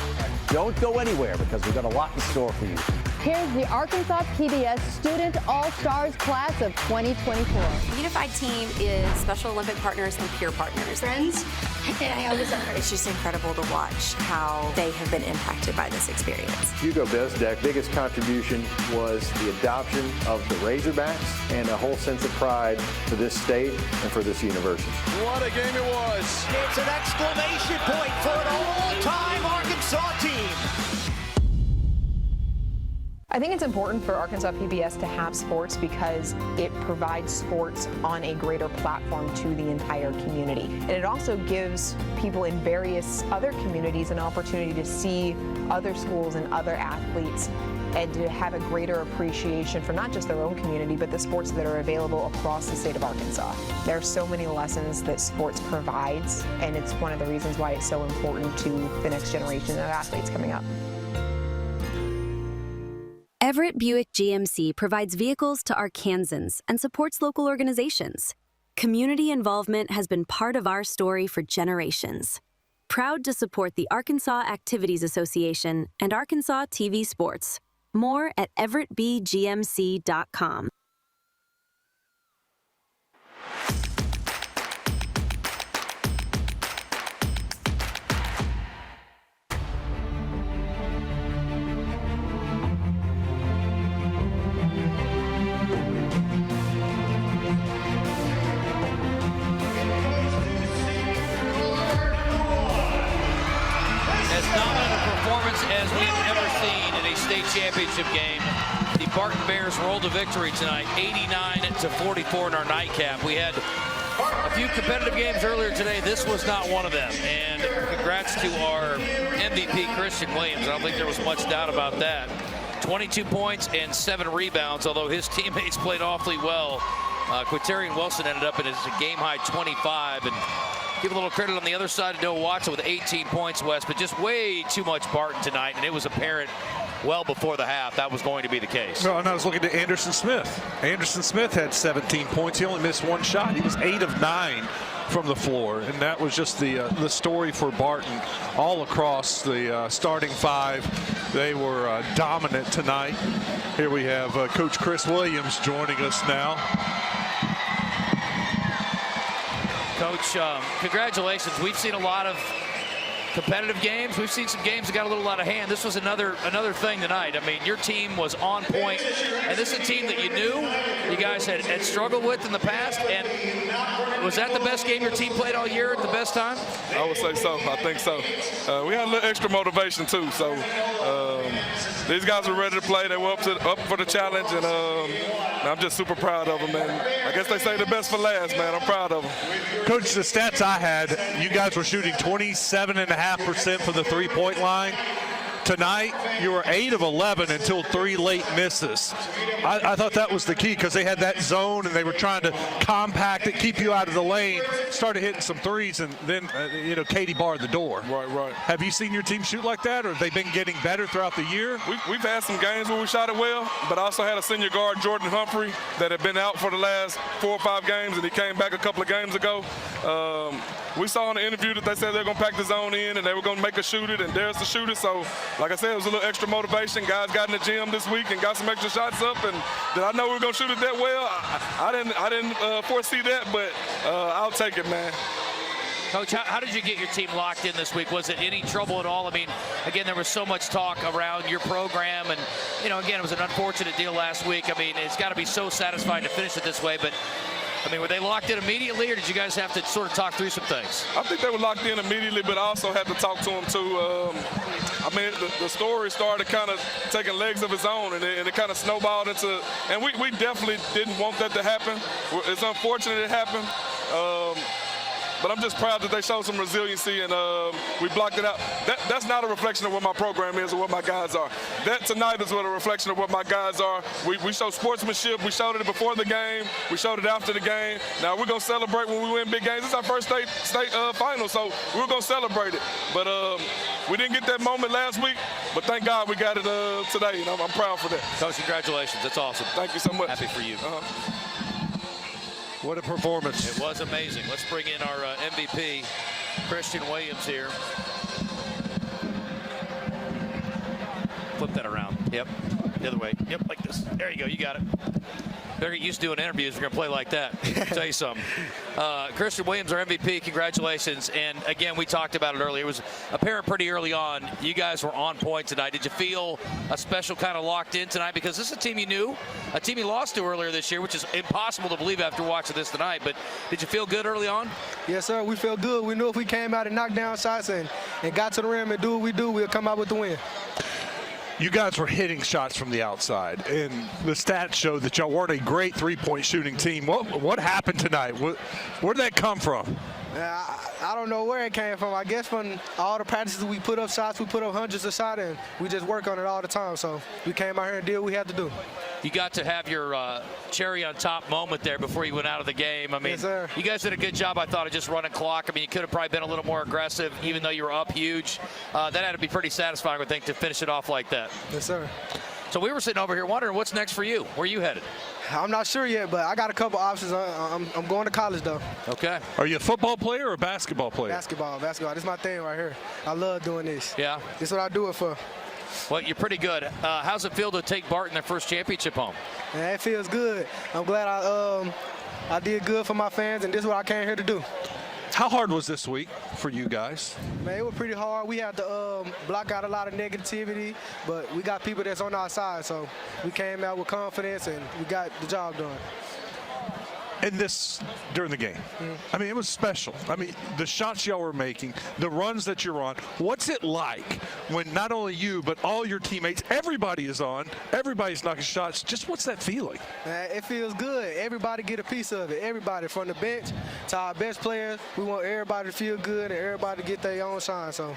Don't go anywhere because we've got a lot in store for you. Here's the Arkansas PBS Student All-Stars Class of 2024. The Unified Team is Special Olympic partners and peer partners. Friends, it's just incredible to watch how they have been impacted by this experience. Hugo Bezdek, biggest contribution was the adoption of the Razorbacks and a whole sense of pride for this state and for this university. What a game it was. It's an exclamation point for an all-time Arkansas team. I think it's important for Arkansas PBS to have sports because it provides sports on a greater platform to the entire community. And it also gives people in various other communities an opportunity to see other schools and other athletes and to have a greater appreciation for not just their own community, but the sports that are available across the state of Arkansas. There are so many lessons that sports provides, and it's one of the reasons why it's so important to the next generation of athletes coming up. Everett Buick GMC provides vehicles to Arkansans and supports local organizations. Community involvement has been part of our story for generations. Proud to support the Arkansas Activities Association and Arkansas TV Sports. More at everettbgmc.com. As we have ever seen in a state championship game, the Barton Bears rolled to victory tonight, 89-44 in our nightcap. We had a few competitive games earlier today. This was not one of them. And congrats to our MVP, Christian Williams. I don't think there was much doubt about that. 22 points and 7 rebounds, although his teammates played awfully well. Quaterian Wilson ended up in his game-high 25. And give a little credit on the other side to Noah Watson with 18 points, West, but just way too much Barton tonight, and it was apparent well before the half that was going to be the case. Well, and I was looking to Anderson Smith. Anderson Smith had 17 points. He only missed one shot. He was 8 of 9 from the floor, and that was just the story for Barton all across the starting 5. They were dominant tonight. Here we have Coach Chris Williams joining us now. Coach, congratulations. We've seen a lot of competitive games. We've seen some games that got a little out of hand. This was another thing tonight. I mean, your team was on point, and this is a team that you knew you guys had struggled with in the past. And was that the best game your team played all year at the best time? I would say so. I think so. We had a little extra motivation too. So these guys were ready to play. They were up for the challenge, and I'm just super proud of them. And I guess they say the best for last, man. I'm proud of them. Coach, the stats I had, you guys were shooting 27.5% from the three-point line. Tonight, you were 8 of 11 until 3 late misses. I thought that was the key because they had that zone and they were trying to compact it, keep you out of the lane, started hitting some threes, and then, Katie barred the door. Right. Have you seen your team shoot like that, or have they been getting better throughout the year? We've had some games where we shot it well, but I also had a senior guard, Jordan Humphrey, that had been out for the last 4 or 5 games, and he came back a couple of games ago. We saw in the interview that they said they're going to pack the zone in and they were going to make us shoot it, and there's the shooter. So, like I said, it was a little extra motivation. Guys got in the gym this week and got some extra shots up, and did I know we were going to shoot it that well? I didn't foresee that, but I'll take it, man. Coach, how did you get your team locked in this week? Was it any trouble at all? I mean, again, there was so much talk around your program, and, you know, again, it was an unfortunate deal last week. I mean, it's got to be so satisfying to finish it this way, but, I mean, were they locked in immediately, or did you guys have to sort of talk through some things? I think they were locked in immediately, but I also had to talk to them, too. I mean, the story started kind of taking legs of its own, and it kind of snowballed into, and we definitely didn't want that to happen. It's unfortunate it happened. But I'm just proud that they showed some resiliency, and we blocked it out. That's not a reflection of what my program is or what my guys are. That tonight is what a reflection of what my guys are. We show sportsmanship. We showed it before the game. We showed it after the game. Now we're going to celebrate when we win big games. It's our first state final, so we're going to celebrate it. But we didn't get that moment last week, but thank God we got it today, and I'm proud for that. Coach, congratulations. That's awesome. Thank you so much. Happy for you. What a performance. It was amazing. Let's bring in our MVP, Christian Williams here. Flip that around. Yep. The other way. Yep, like this. There you go. You got it. Better get used to doing interviews if you're going to play like that. I'll tell you something. Christian Williams, our MVP. Congratulations. And, again, we talked about it earlier. It was apparent pretty early on. You guys were on point tonight. Did you feel a special kind of locked in tonight? Because this is a team you knew, a team you lost to earlier this year, which is impossible to believe after watching this tonight. But did you feel good early on? Yes, sir. We feel good. We knew if we came out and knocked down shots and got to the rim and do what we do, we'll come out with the win. You guys were hitting shots from the outside, and the stats show that y'all weren't a great three-point shooting team. What happened tonight? Where did that come from? I don't know where it came from. I guess from all the practices we put up shots, we put up hundreds of shots, and we just work on it all the time. So we came out here and did what we had to do. You got to have your cherry on top moment there before you went out of the game. I mean, yes, sir. You guys did a good job, I thought, of just running clock. I mean, you could have probably been a little more aggressive, even though you were up huge. That had to be pretty satisfying, I think, to finish it off like that. Yes, sir. So we were sitting over here wondering what's next for you. Where are you headed? I'm not sure yet, but I got a couple options. I'm going to college, though. Okay. Are you a football player or a basketball player? Basketball. This is my thing right here. I love doing this. Yeah. This is what I do it for. Well, you're pretty good. How's it feel to take Barton their first championship home? Man, it feels good. I'm glad I did good for my fans, and this is what I came here to do. How hard was this week for you guys? Man, it was pretty hard. We had to block out a lot of negativity, but we got people that's on our side, so we came out with confidence, and we got the job done. And this during the game, I mean, it was special. I mean, the shots y'all were making, the runs that you're on, what's it like when not only you, but all your teammates, everybody is on, everybody's knocking shots? Just what's that feeling? It feels good. Everybody get a piece of it. Everybody, from the bench to our best players, we want everybody to feel good and everybody to get their own shine, so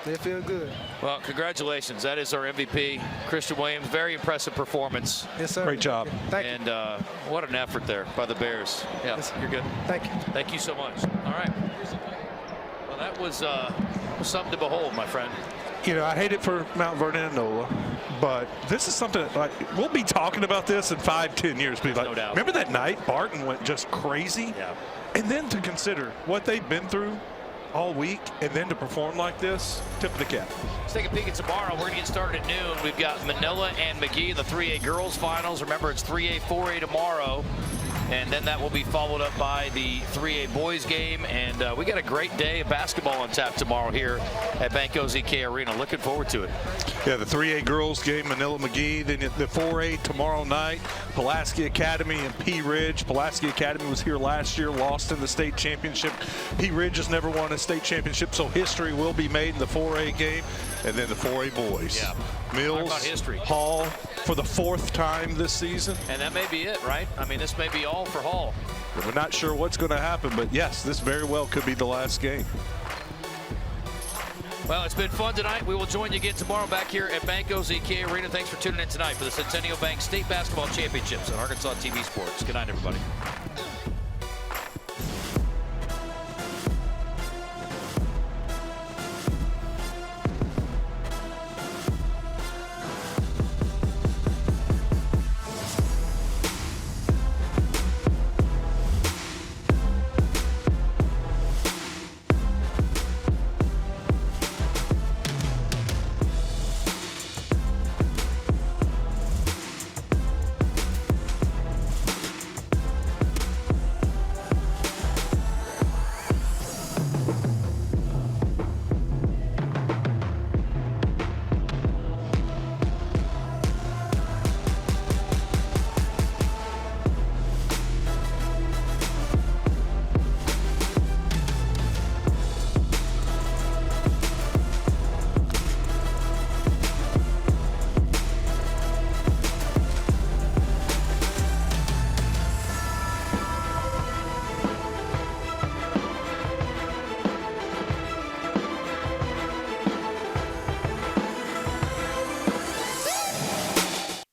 it feels good. Well, congratulations. That is our MVP, Christian Williams. Very impressive performance. Yes, sir. Great job. Thank you. And what an effort there by the Bears. Yeah, yes, you're good. Thank you. Thank you so much. All right. Well, that was something to behold, my friend. You know, I hate it for Mount Vernon-Enola, but this is something that, like, we'll be talking about this in 5-10 years. Be like, no doubt. Remember that night Barton went just crazy? Yeah. And then to consider what they've been through all week, and then to perform like this, tip of the cap. Let's take a peek at tomorrow. We're going to get started at noon. We've got Manila and McGee in the 3A girls finals. Remember, it's 3A, 4A tomorrow. And then that will be followed up by the 3A boys game. And we got a great day of basketball on tap tomorrow here at Banco ZK Arena. Looking forward to it. Yeah, the 3A girls game, Manila McGee. Then the 4A tomorrow night, Pulaski Academy and Pea Ridge. Pulaski Academy was here last year, lost in the state championship. Pea Ridge has never won a state championship, so history will be made in the 4A game. And then the 4A boys. Yeah. Mills, history. Hall for the 4th time this season. And that may be it, right? I mean, this may be all for Hall. We're not sure what's going to happen, but yes, this very well could be the last game. Well, it's been fun tonight. We will join you again tomorrow back here at Banco ZK Arena. Thanks for tuning in tonight for the Centennial Bank State Basketball Championships on Arkansas TV Sports. Good night, everybody.